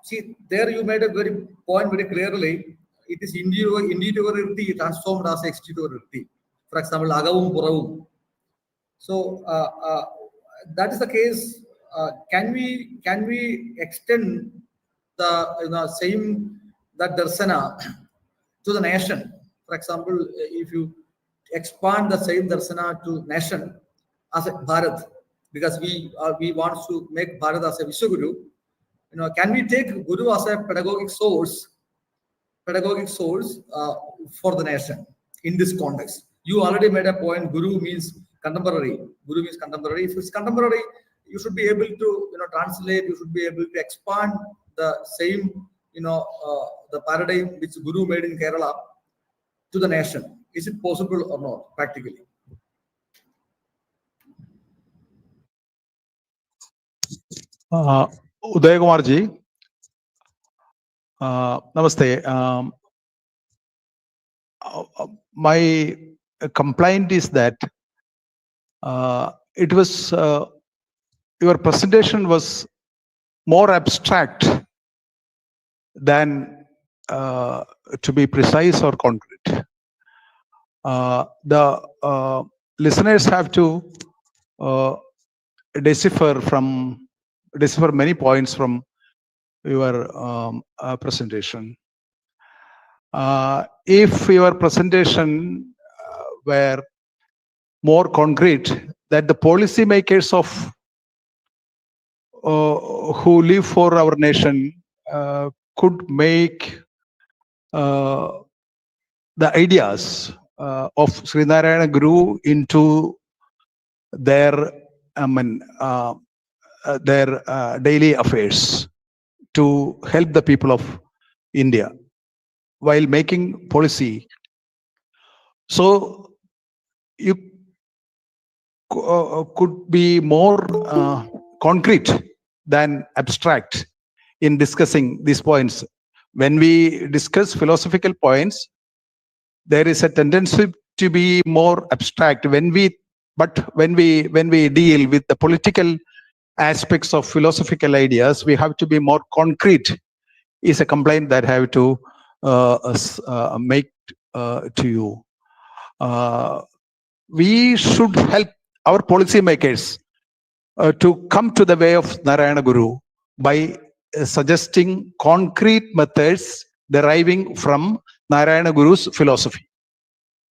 see, there you made a point very clearly. It is interiority transformed as exteriority. For example, agavum puravum. So that is the case. Can we extend the same that darsana to the nation? For example, if you expand the same darsana to nation as a Bharat, because we want to make Bharat as a Vishwaguru, can we take Guru as a pedagogic source for the nation in this context? You already made a point. Guru means contemporary. If it's contemporary, you should be able to translate. You should be able to expand the same the paradigm which Guru made in Kerala to the nation. Is it possible or not practically? Uday Kumar ji, namaste. My complaint is that it was your presentation was more abstract than to be precise or concrete. The listeners have to decipher many points from your presentation. If your presentation were more concrete, that the policymakers of who live for our nation could make the ideas of Sri Narayana Guru into their daily affairs to help the people of India while making policy. So you could be more concrete than abstract in discussing these points. When we discuss philosophical points, there is a tendency to be more abstract. When we deal with the political aspects of philosophical ideas, we have to be more concrete. Is a complaint that I have to make to you. We should help our policymakers to come to the way of Narayana Guru by suggesting concrete methods deriving from Narayana Guru's philosophy.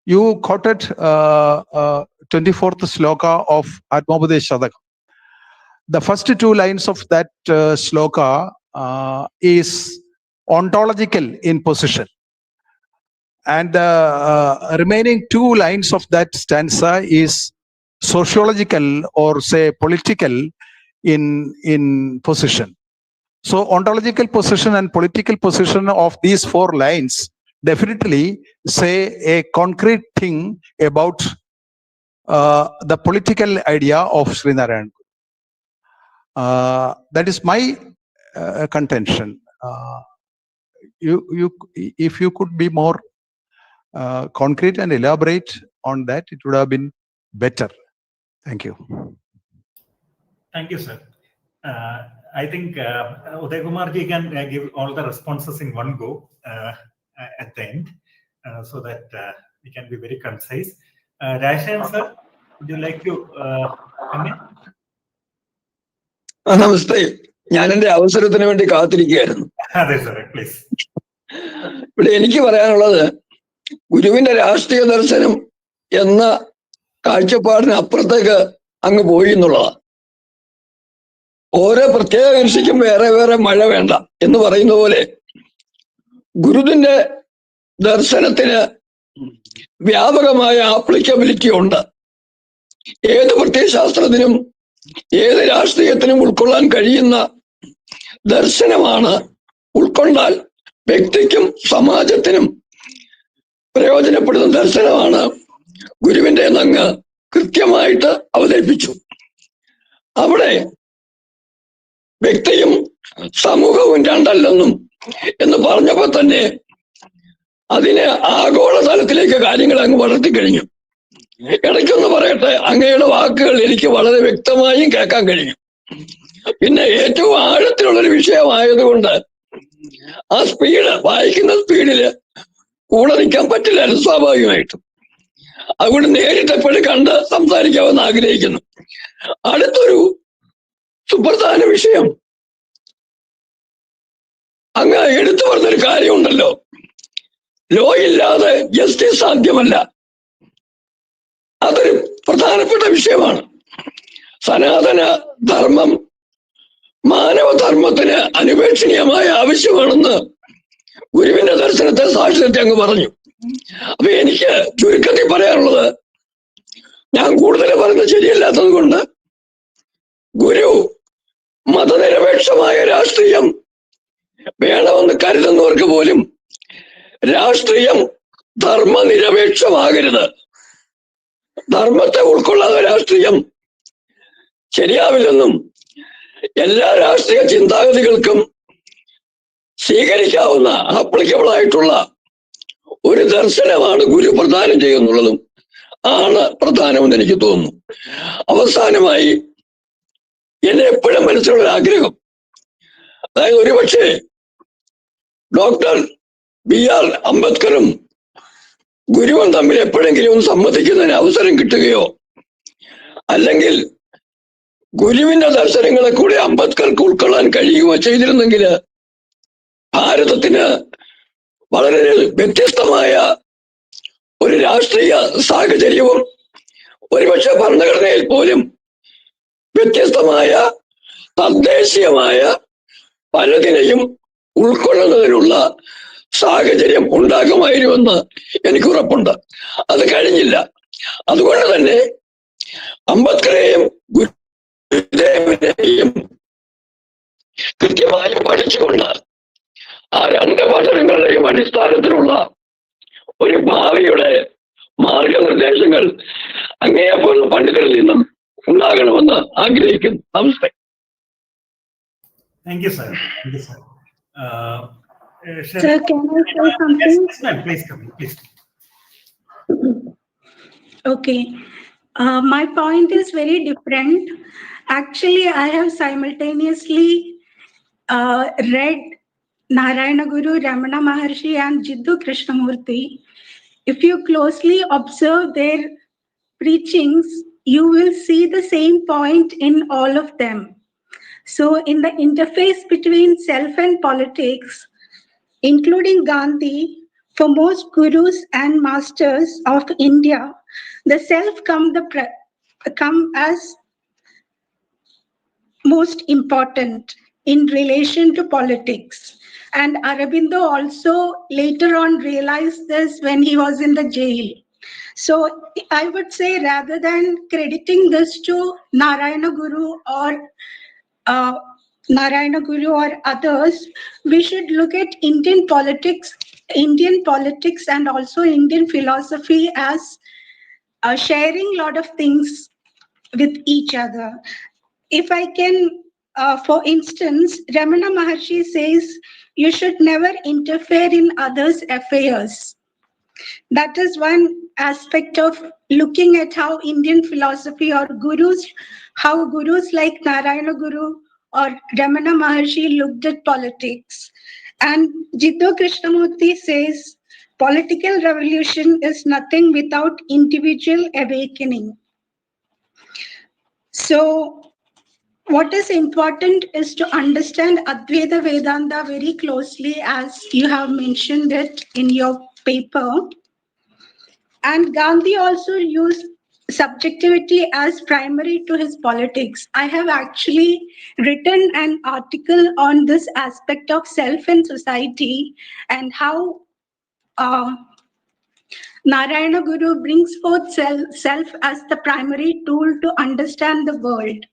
You quoted 24th sloka of Atmabodesha Shadakam. The first two lines of that sloka is ontological in position. And the remaining two lines of that stanza is sociological or say political in position. So ontological position and political position of these four lines definitely say a concrete thing about the political idea of Sri Narayana. That is my contention. If you could be more concrete and elaborate on that, it would have been better. Thank you. Thank you, sir. I think Uday Kumar ji can give all the responses in one go at the end, so that we can be very concise. Rashan sir, would you like to come in? നമസ്തേ. ഞാൻ എന്റെ അവസരത്തിന് വേണ്ടി കാത്തിരിക്കുകയായിരുന്നു. അതെ sir, please. ഇവിടെ എനിക്ക് പറയാനുള്ളത് ഗുരുവിന്റെ രാഷ്ട്രീയ ദർശനം എന്ന കാഴ്ചപ്പാടിന് അപ്പുറത്തേക്ക് അങ്ങ് പോയി എന്നുള്ളതാണ്. ഓരോ പ്രത്യേക കൃഷിക്കും വേറെ വേറെ മഴ വേണ്ട എന്ന് പറയുന്ന പോലെ ഗുരുവിന്റെ ദർശനത്തിന് വ്യാപകമായ ആപ്ലിക്കബിലിറ്റി ഉണ്ട്. ഏത് പ്രത്യയശാസ്ത്രത്തിനും ഏത് രാഷ്ട്രീയത്തിനും ഉൾക്കൊള്ളാൻ കഴിയുന്ന ദർശനമാണ്. ഉൾക്കൊണ്ടാൽ വ്യക്തിക്കും സമാജത്തിനും പ്രയോജനപ്പെടുന്ന ദർശനമാണ് ഗുരുവിന്റെ അങ്ങ് കൃത്യമായിട്ട് അവതരിപ്പിച്ചു. അവിടെ വ്യക്തിയും സമൂഹവും രണ്ടല്ലെന്നും എന്ന് പറഞ്ഞപ്പോ തന്നെ അതിനെ ആഗോള തലത്തിലേക്ക് കാര്യങ്ങൾ അങ്ങ് വളർത്തിക്കഴിഞ്ഞു. ഇടയ്ക്കൊന്ന് പറയട്ടെ, അങ്ങയുടെ വാക്കുകൾ എനിക്ക് വളരെ വ്യക്തമായും കേൾക്കാൻ കഴിഞ്ഞു. പിന്നെ ഏറ്റവും ആഴത്തിലുള്ളൊരു വിഷയമായതുകൊണ്ട് ആ സ്പീഡ്, വായിക്കുന്ന സ്പീഡില് കൂടെ നിൽക്കാൻ പറ്റില്ലായിരുന്നു സ്വാഭാവികമായിട്ടും. അതുകൊണ്ട് നേരിട്ട് എപ്പോഴും കണ്ട് സംസാരിക്കാമെന്ന് ആഗ്രഹിക്കുന്നു. അടുത്തൊരു സുപ്രധാന വിഷയം അങ്ങ് എടുത്തു പറഞ്ഞൊരു കാര്യമുണ്ടല്ലോ, ലോ ഇല്ലാതെ ജസ്റ്റിസ് സാധ്യമല്ല. അതൊരു പ്രധാനപ്പെട്ട വിഷയമാണ്. സനാതന ധർമ്മം മാനവധർമ്മത്തിന് അനുപേക്ഷണീയമായ ആവശ്യമാണെന്ന് ഗുരുവിന്റെ ദർശനത്തെ സാക്ഷ്യത്തെ അങ്ങ് പറഞ്ഞു. അപ്പൊ എനിക്ക് ചുരുക്കത്തിൽ പറയാനുള്ളത്, ഞാൻ കൂടുതൽ പറയുന്നത് ശരിയല്ലാത്തത് കൊണ്ട് ഗുരു മതനിരപേക്ഷമായ രാഷ്ട്രീയം വേണമെന്ന് കരുതുന്നവർക്ക് പോലും രാഷ്ട്രീയം ധർമ്മനിരപേക്ഷമാകരുത്, ധർമ്മത്തെ ഉൾക്കൊള്ളാതെ രാഷ്ട്രീയം ശരിയാവില്ലെന്നും എല്ലാ രാഷ്ട്രീയ ചിന്താഗതികൾക്കും സ്വീകരിക്കാവുന്ന ആപ്ലിക്കബിൾ ആയിട്ടുള്ള ഒരു ദർശനമാണ് ഗുരു പ്രദാനം ചെയ്യുന്നുള്ളതും ആണ് പ്രധാനമെന്ന് എനിക്ക് തോന്നുന്നു. അവസാനമായി എന്നെ എപ്പോഴും മനസ്സിലുള്ള ആഗ്രഹം, അതായത് ഒരുപക്ഷെ ഡോക്ടർ BR അംബേദ്കറും ഗുരുവും തമ്മിൽ എപ്പോഴെങ്കിലും ഒന്ന് സമ്മതിക്കുന്നതിന് അവസരം കിട്ടുകയോ, അല്ലെങ്കിൽ ഗുരുവിന്റെ ദർശനങ്ങളെ കൂടി അംബേദ്കർക്ക് ഉൾക്കൊള്ളാൻ കഴിയുകയോ ചെയ്തിരുന്നെങ്കിൽ ഭാരതത്തിന് വളരെ വ്യത്യസ്തമായ ഒരു രാഷ്ട്രീയ സാഹചര്യവും ഒരുപക്ഷെ ഭരണഘടനയിൽ പോലും വ്യത്യസ്തമായ തദ്ദേശീയമായ പലതിനെയും ഉൾക്കൊള്ളുന്നതിനുള്ള സാഹചര്യം ഉണ്ടാകുമായിരുമെന്ന് എനിക്ക് ഉറപ്പുണ്ട്. അത് കഴിഞ്ഞില്ല. അതുകൊണ്ട് തന്നെ അംബേദ്കറെയും ഗുരുദേവനെയും കൃത്യമായി പഠിച്ചുകൊണ്ട് ആ രണ്ട് പഠനങ്ങളുടെയും അടിസ്ഥാനത്തിലുള്ള ഒരു ഭാവിയുടെ മാർഗനിർദ്ദേശങ്ങൾ അങ്ങേയപ്പോഴുള്ള പണ്ഡിതരിൽ നിന്നും ഉണ്ടാകണമെന്ന് ആഗ്രഹിക്കുന്നു. നമസ്തേ. Thank you, sir. Thank you, sir. Sir, can I say something? Yes, ma'am. Please come. Please. Okay. My point is very different. Actually, I have simultaneously read Narayana Guru, Ramana Maharshi, and Jiddu Krishnamurti. If you closely observe their preachings, you will see the same point in all of them. So, in the interface between self and politics, including Gandhi, for most gurus and masters of India, the self come as most important in relation to politics. And Aurobindo also later on realized this when he was in the jail. So I would say, rather than crediting this to Narayana Guru or others, we should look at Indian politics and also Indian philosophy as sharing a lot of things with each other. If I can, for instance, Ramana Maharshi says you should never interfere in others' affairs. That is one aspect of looking at how Indian philosophy or how gurus like Narayana Guru or Ramana Maharshi looked at politics. And Jiddu Krishnamurti says, political revolution is nothing without individual awakening. So, what is important is to understand Advaita Vedanta very closely, as you have mentioned it in your paper. And Gandhi also used subjectivity as primary to his politics. I have actually written an article on this aspect of self and society and how Narayana Guru brings forth self as the primary tool to understand the world.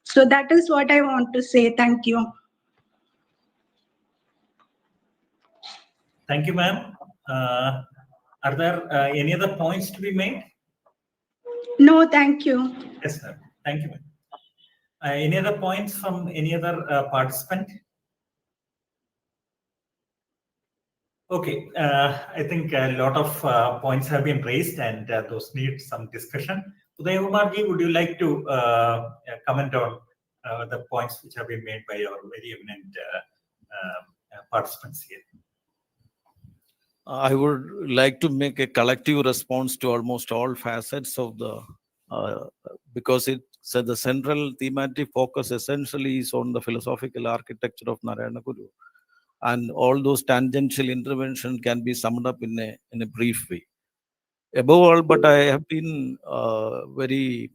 So that is what I want to say. Thank you. Thank you, ma'am. Are there any other points to be made? No, thank you. Yes, sir. Thank you, ma'am. Any other points from any other participant? Okay, I think a lot of points have been raised and those need some discussion. Uday Kumarji, would you like to comment on the points which have been made by our very eminent participants here? I would like to make a collective response to almost all facets of the, because it's the central thematic focus essentially is on the philosophical architecture of Narayana Guru. And all those tangential intervention can be summed up in a brief way. Above all, but I have been very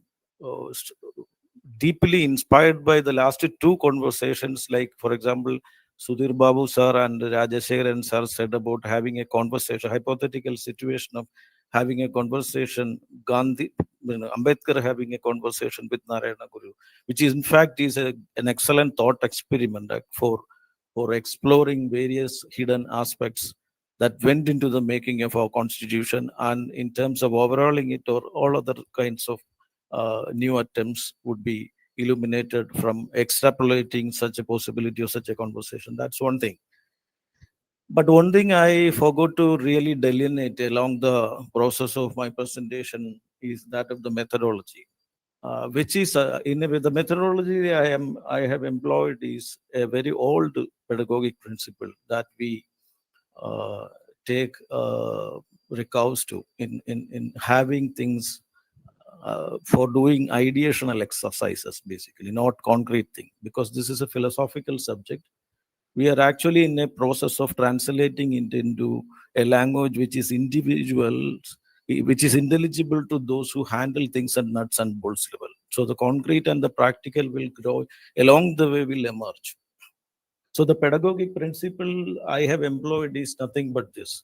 deeply inspired by the last two conversations, like, for example, Sudhir Babu sir and Rajashekharan sir said about having a conversation, hypothetical situation of having a conversation, Gandhi, Ambedkar having a conversation with Narayana Guru, which is in fact is an excellent thought experiment for exploring various hidden aspects that went into the making of our constitution, and in terms of overhauling it or all other kinds of new attempts would be illuminated from extrapolating such a possibility of such a conversation. That's one thing. But one thing I forgot to really delineate along the process of my presentation is that of the methodology. Which is in a way the methodology I have employed is a very old pedagogic principle that we take recourse to in having things for doing ideational exercises, basically, not concrete thing, because this is a philosophical subject. We are actually in a process of translating it into a language which is individual, which is intelligible to those who handle things at nuts and bolts level. So the concrete and the practical will grow along the way, will emerge. So the pedagogic principle I have employed is nothing but this.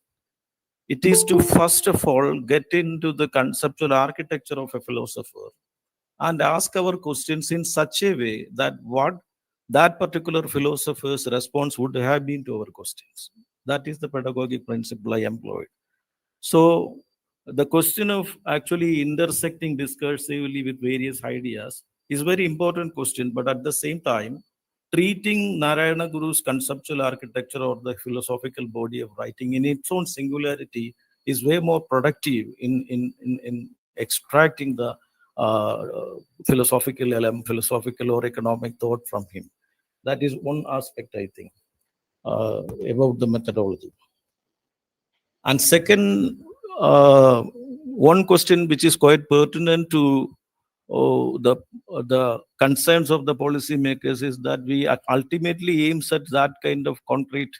It is to first of all get into the conceptual architecture of a philosopher and ask our questions in such a way that what that particular philosopher's response would have been to our questions. That is the pedagogic principle I employed. So the question of actually intersecting discursively with various ideas is a very important question, but at the same time, treating Narayana Guru's conceptual architecture or the philosophical body of writing in its own singularity is way more productive in extracting the philosophical element, philosophical or economic thought from him. That is one aspect, I think, about the methodology. And second, one question which is quite pertinent to the concerns of the policymakers is that we ultimately aims at that kind of concrete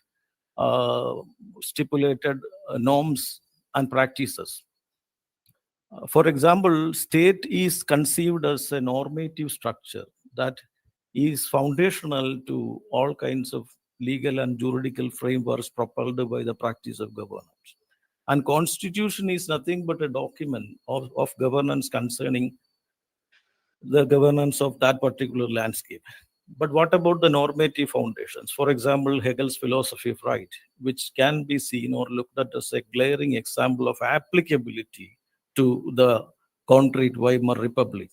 stipulated norms and practices. For example, state is conceived as a normative structure that is foundational to all kinds of legal and juridical frameworks propelled by the practice of governance. And constitution is nothing but a document of governance concerning the governance of that particular landscape. But what about the normative foundations? For example, Hegel's philosophy of right, which can be seen or looked at as a glaring example of applicability to the concrete Weimar Republic.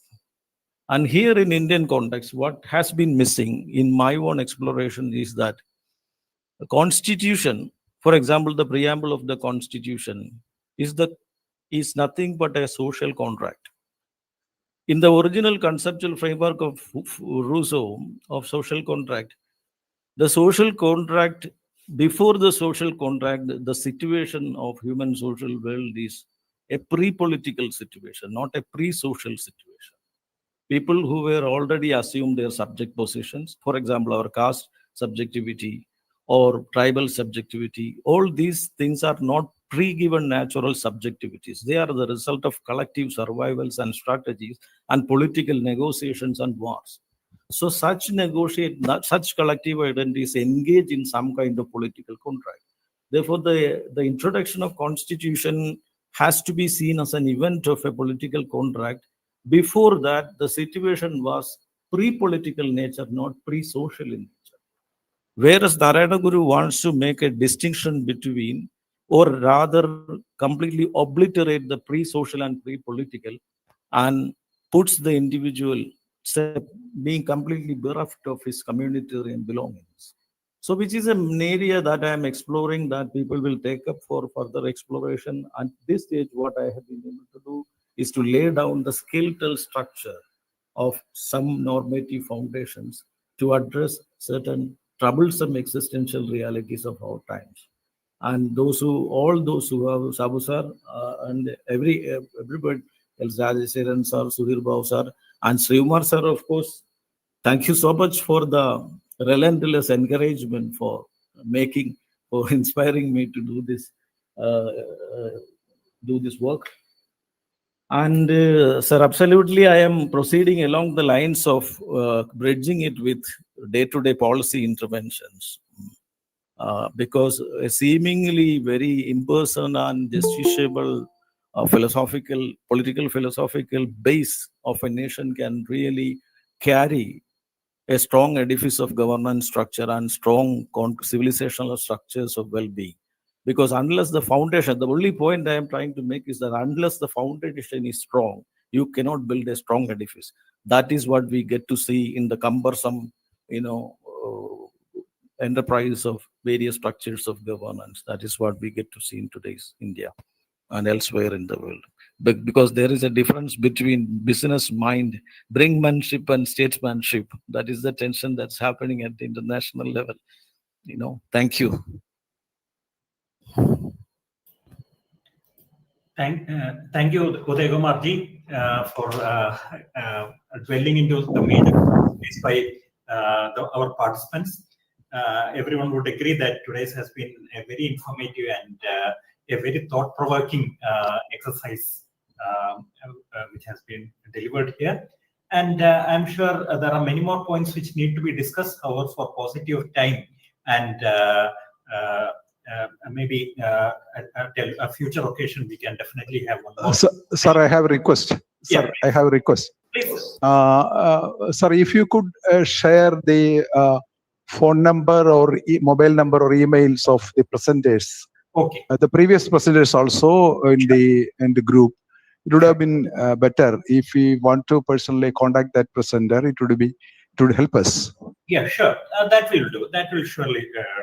And here in Indian context, what has been missing in my own exploration is that the constitution, for example, the preamble of the constitution is nothing but a social contract. In the original conceptual framework of Rousseau of social contract, the social contract, before the social contract, the situation of human social world is a pre-political situation, not a pre-social situation. People who were already assumed their subject positions, for example, our caste subjectivity or tribal subjectivity, all these things are not pre-given natural subjectivities. They are the result of collective survivals and strategies and political negotiations and wars. So such such collective identities engage in some kind of political contract. Therefore, the introduction of constitution has to be seen as an event of a political contract. Before that, the situation was pre-political nature, not pre-social in nature. Whereas Narayana Guru wants to make a distinction between, or rather completely obliterate the pre-social and pre-political, and puts the individual being completely bereft of his communitarian belongings. So which is an area that I am exploring, that people will take up for further exploration. At this stage, what I have been able to do is to lay down the skeletal structure of some normative foundations to address certain troublesome existential realities of our times. And all those who have Sabu sir and everybody else, Rajaseran sir, Sudhir Bhav sir, and Srikumar sir, of course, thank you so much for the relentless encouragement for inspiring me to do this work. And sir, absolutely, I am proceeding along the lines of bridging it with day-to-day policy interventions. Because a seemingly very impersonal and justiciable political philosophical base of a nation can really carry a strong edifice of governance structure and strong civilizational structures of well-being. Because unless the foundation, the only point I am trying to make is that unless the foundation is strong, you cannot build a strong edifice. That is what we get to see in the cumbersome, enterprise of various structures of governance. That is what we get to see in today's India and elsewhere in the world. But because there is a difference between business mind, brinkmanship and statesmanship. That is the tension that's happening at the international level. Thank you. Thank you, Uday Kumar ji, for dwelling into the major points by our participants. Everyone would agree that today's has been a very informative and a very thought-provoking exercise which has been delivered here. And I'm sure there are many more points which need to be discussed. However, for paucity of time and maybe at a future occasion, we can definitely have one more. Sir, I have a request. Sir, I have a request. Please. Sir, if you could share the phone number or mobile number or emails of the presenters. Okay. The previous presenters also in the group. It would have been better if we want to personally contact that presenter. It would help us. Yeah, sure. That will do. That will surely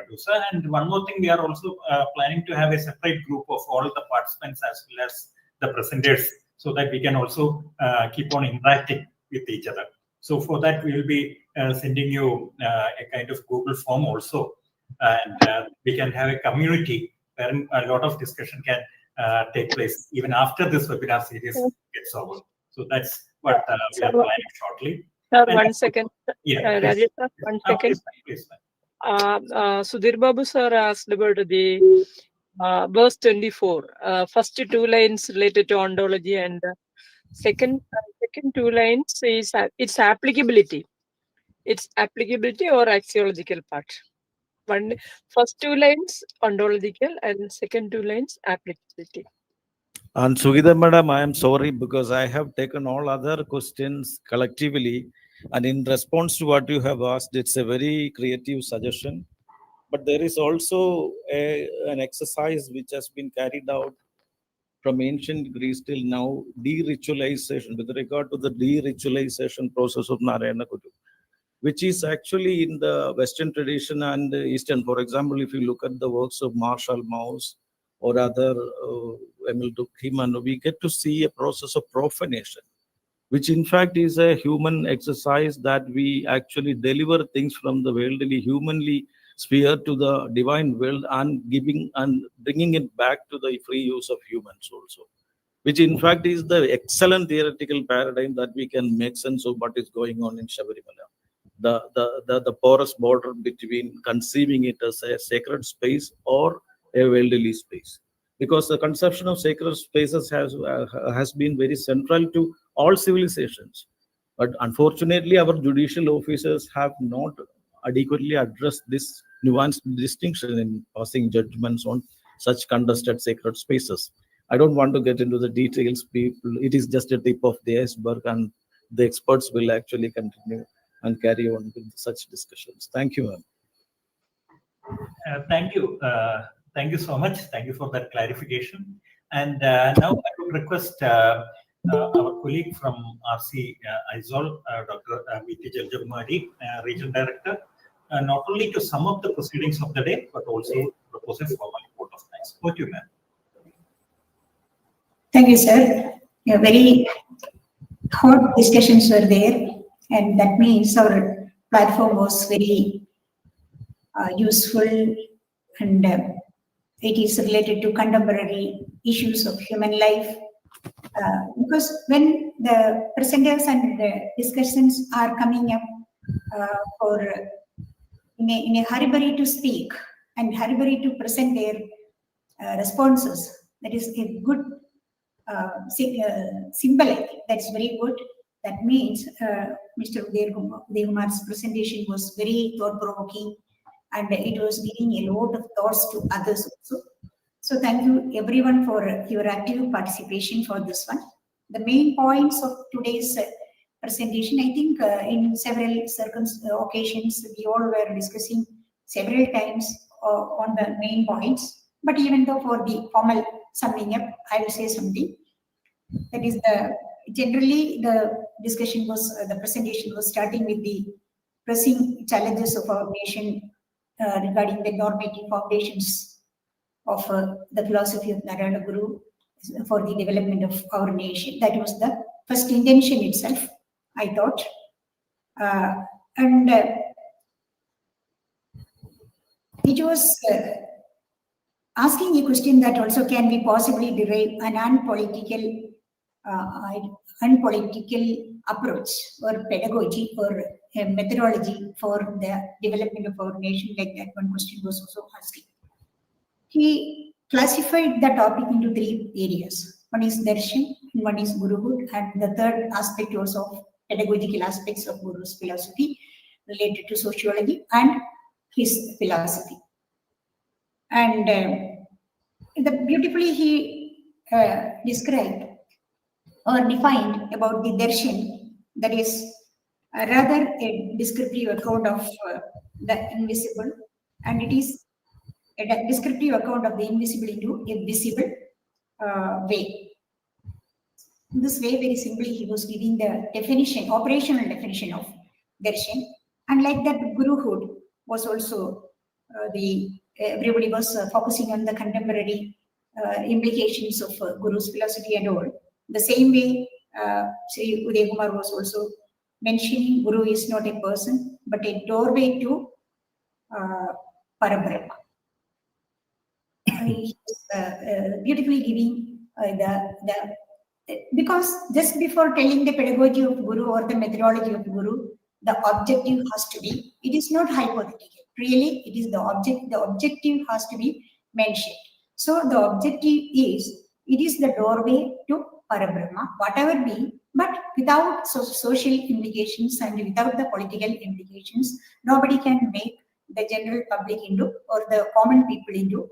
do, sir. And one more thing, we are also planning to have a separate group of all the participants as well as the presenters, so that we can also keep on interacting with each other. So for that, we will be sending you a kind of Google form also, and we can have a community where a lot of discussion can take place even after this webinar series gets over. So that's what we are planning shortly. Sir, 1 second. Yeah, Rajesh sir, 1 second. Please. Sudhir Babu sir asked about the verse 24. First 2 lines related to ontology, and second 2 lines is its applicability. Its applicability or axiological part. First 2 lines ontological and second 2 lines applicability. And Sugita madam, I am sorry because I have taken all other questions collectively, and in response to what you have asked, it's a very creative suggestion. But there is also an exercise which has been carried out from ancient Greece till now, de-ritualization, with regard to the de-ritualization process of Narayana Guru, which is actually in the Western tradition and Eastern. For example, if you look at the works of Marshall Mouse or other Emil Durkheim, we get to see a process of profanation, which in fact is a human exercise that we actually deliver things from the worldly, humanly sphere to the divine world and giving and bringing it back to the free use of humans also, which in fact is the excellent theoretical paradigm that we can make sense of what is going on in Shabarimala. The porous border between conceiving it as a sacred space or a worldly space. Because the conception of sacred spaces has been very central to all civilizations. But unfortunately, our judicial officers have not adequately addressed this nuanced distinction in passing judgments on such contested sacred spaces. I don't want to get into the details, people. It is just a tip of the iceberg, and the experts will actually continue and carry on with such discussions. Thank you, ma'am. Thank you. Thank you so much. Thank you for that clarification. And now I would request our colleague from RC ISOL, Dr. V.T. Jaljakumari, Regional Director, not only to sum up the proceedings of the day, but also propose a formal report of thanks. Over to you, ma'am. Thank you, sir. Yeah, very hot discussions were there, and that means our platform was very useful, and it is related to contemporary issues of human life. Because when the presenters and the discussions are coming up for in a hurry to speak and hurry to present their responses, that is a good symbol. I think that's very good. That means Mr. Udayakumar's presentation was very thought-provoking, and it was giving a lot of thoughts to others also. So thank you everyone for your active participation for this one. The main points of today's presentation, I think in several occasions, we all were discussing several times on the main points. But even though for the formal summing up, I will say something. That is, generally the discussion was, the presentation was starting with the pressing challenges of our nation regarding the normative foundations of the philosophy of Narayana Guru for the development of our nation. That was the first intention itself, I thought. And it was asking a question that also can we possibly derive an unpolitical approach or pedagogy or a methodology for the development of our nation, like that one question was also asking. He classified the topic into 3 areas. One is darshan, one is guruhood, and the third aspect was of pedagogical aspects of Guru's philosophy related to sociology and his philosophy. And beautifully he described or defined about the darshan, that is rather a descriptive account of the invisible, and it is a descriptive account of the invisible into a visible way. In this way, very simply, he was giving the definition, operational definition of darshan, and like that, guruhood was also everybody was focusing on the contemporary implications of Guru's philosophy and all. The same way, Sri Udayakumar was also mentioning Guru is not a person, but a doorway to Parabrahma. He was beautifully giving because just before telling the pedagogy of Guru or the methodology of Guru, the objective has to be, it is not hypothetical. Really, it is the objective has to be mentioned. So the objective is, it is the doorway to Parabrahma, whatever be, but without social implications and without the political implications, nobody can make the general public into or the common people into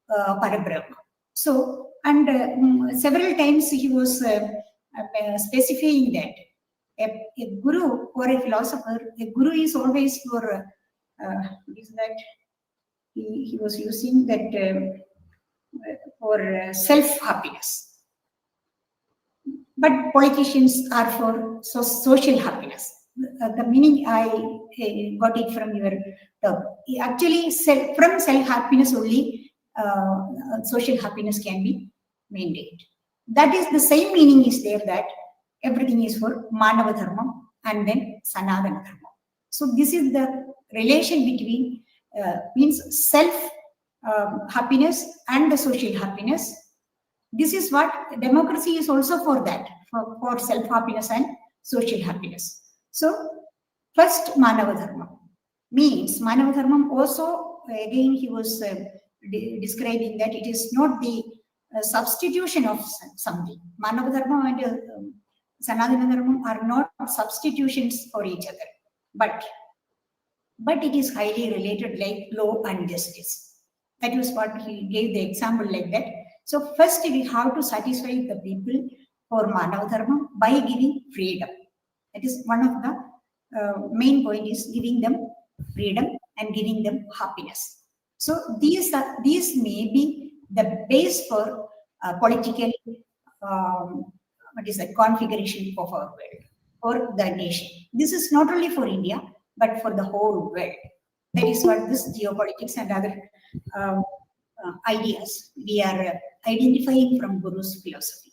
Parabrahma. So, and several times he was specifying that a guru or a philosopher, a guru is always for, what is that? He was using that for self-happiness. But politicians are for social happiness. The meaning I got it from your talk. Actually, from self-happiness only, social happiness can be maintained. That is the same meaning is there, that everything is for Manava Dharma and then Sanatana Dharma. So this is the relation between means self happiness and the social happiness. This is what democracy is also for, that for self happiness and social happiness. So first Manava Dharma means Manava Dharma also, again he was describing that it is not the substitution of something. Manava Dharma and Sanatana Dharma are not substitutions for each other, but it is highly related, like law and justice. That was what he gave the example like that. So first we have to satisfy the people for Manava Dharma by giving freedom. That is one of the main point, is giving them freedom and giving them happiness. So these may be the base for political configuration of our world or the nation. This is not only for India but for the whole world. That is what this geopolitics and other ideas we are identifying from Guru's philosophy.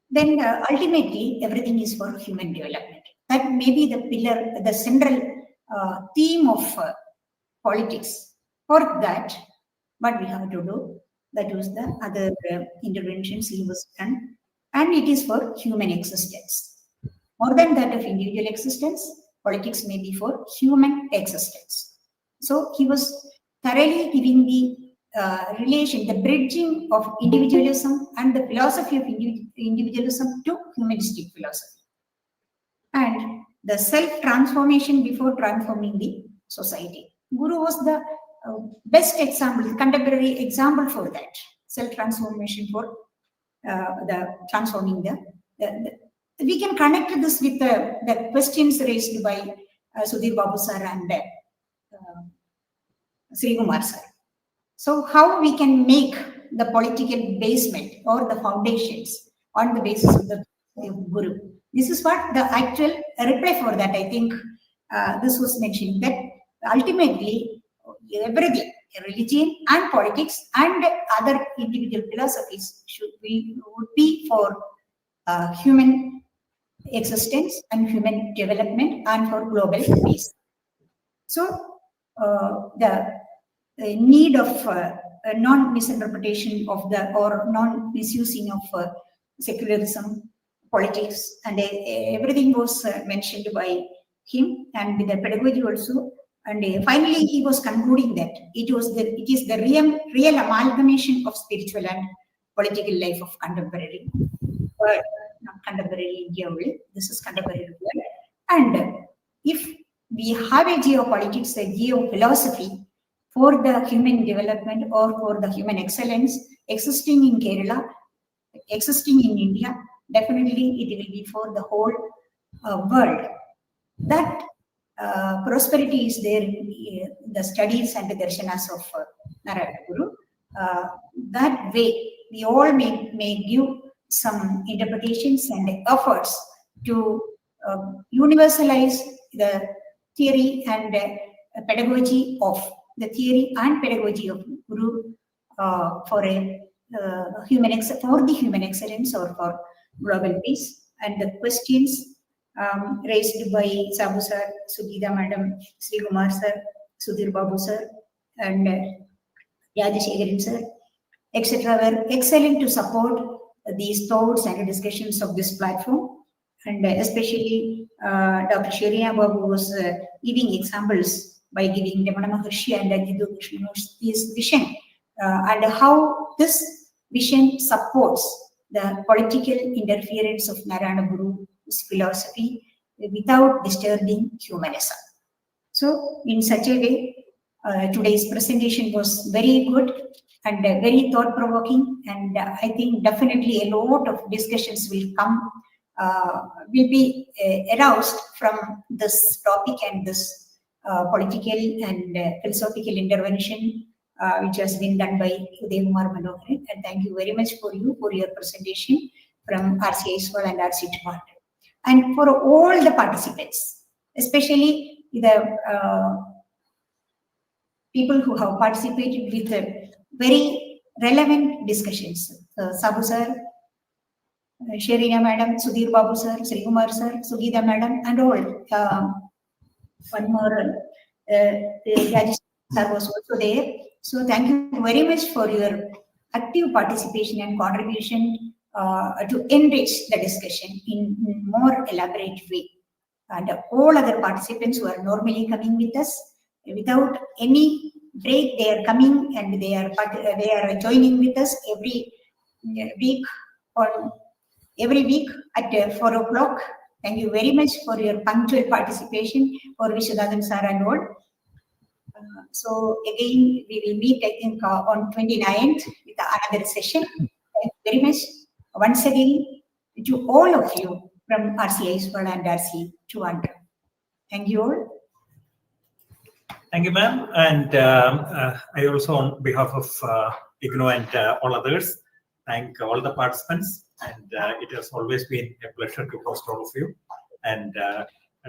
Then ultimately everything is for human development. That may be the pillar, the central theme of politics. For that, what we have to do, that was the other interventions he was done, and it is for human existence. More than that of individual existence, politics may be for human existence. So he was thoroughly giving the relation, the bridging of individualism and the philosophy of individualism to humanistic philosophy, and the self-transformation before transforming the society. Guru was the best example, contemporary example for that self-transformation, for the transforming the we can connect this with the questions raised by Sudhir Babu sir and Sri Kumar sir. So how we can make the political basement or the foundations on the basis of the Guru. This is what the actual reply for that. I think this was mentioned, that ultimately everything, religion and politics and other individual philosophies would be for human existence and human development and for global peace. So the need of non-misinterpretation of the or non-misusing of secularism, politics, and everything was mentioned by him, and with the pedagogy also. And finally, he was concluding that it is the real amalgamation of spiritual and political life of contemporary world, not contemporary India only. This is contemporary world. And if we have a geopolitics, a geophilosophy for the human development or for the human excellence existing in Kerala, existing in India, definitely it will be for the whole world. That prosperity is there in the studies and the darshanas of Narayana Guru. That way, we all may give some interpretations and efforts to universalize the theory and pedagogy of the theory and pedagogy of Guru for a for the human excellence or for global peace. And the questions raised by Sabu sir, Sugita madam, Sri Kumar sir, Sudhir Babu sir, and Rajashekaran sir, etc. were excellent to support these thoughts and discussions of this platform. And especially Dr. Sherina Babu was giving examples by giving Ramana Maharshi and Jiddu Krishna's vision and how this vision supports the political interference of Narayana Guru's philosophy without disturbing humanism. So in such a way, today's presentation was very good and very thought-provoking, and I think definitely a lot of discussions will come, will be aroused from this topic and this political and philosophical intervention which has been done by Uday Kumar Manoharan. And thank you very much for your presentation from RCI Iswal and RC Department. And for all the participants, especially the people who have participated with very relevant discussions. Sabu sir, Sherina Madam, Sudhir Babu Sir, Sri Kumar Sir, Sugita Madam, and all. One more, Rajesh Sir was also there. So thank you very much for your active participation and contribution to enrich the discussion in more elaborate way. And all other participants who are normally coming with us, without any break, they are coming and they are joining with us every week at 4 o'clock. Thank you very much for your punctual participation for Vishwanathan sir and all. So again, we will meet, I think, on 29th with another session. Thank you very much once again to all of you from RCI World and RC to Andhra. Thank you all. Thank you, ma'am. And I also, on behalf of IGNO and all others, thank all the participants. And it has always been a pleasure to host all of you. And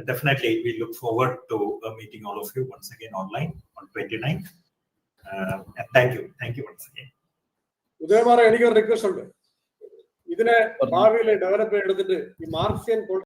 definitely, we look forward to meeting all of you once again online on 29th. And thank you. Thank you once again. Udayakumar, എനിക്കൊരു request ഉണ്ട്. ഇതിനെ ഭാവിയിൽ develop ചെയ്തെടുത്തിട്ട് ഈ Marxian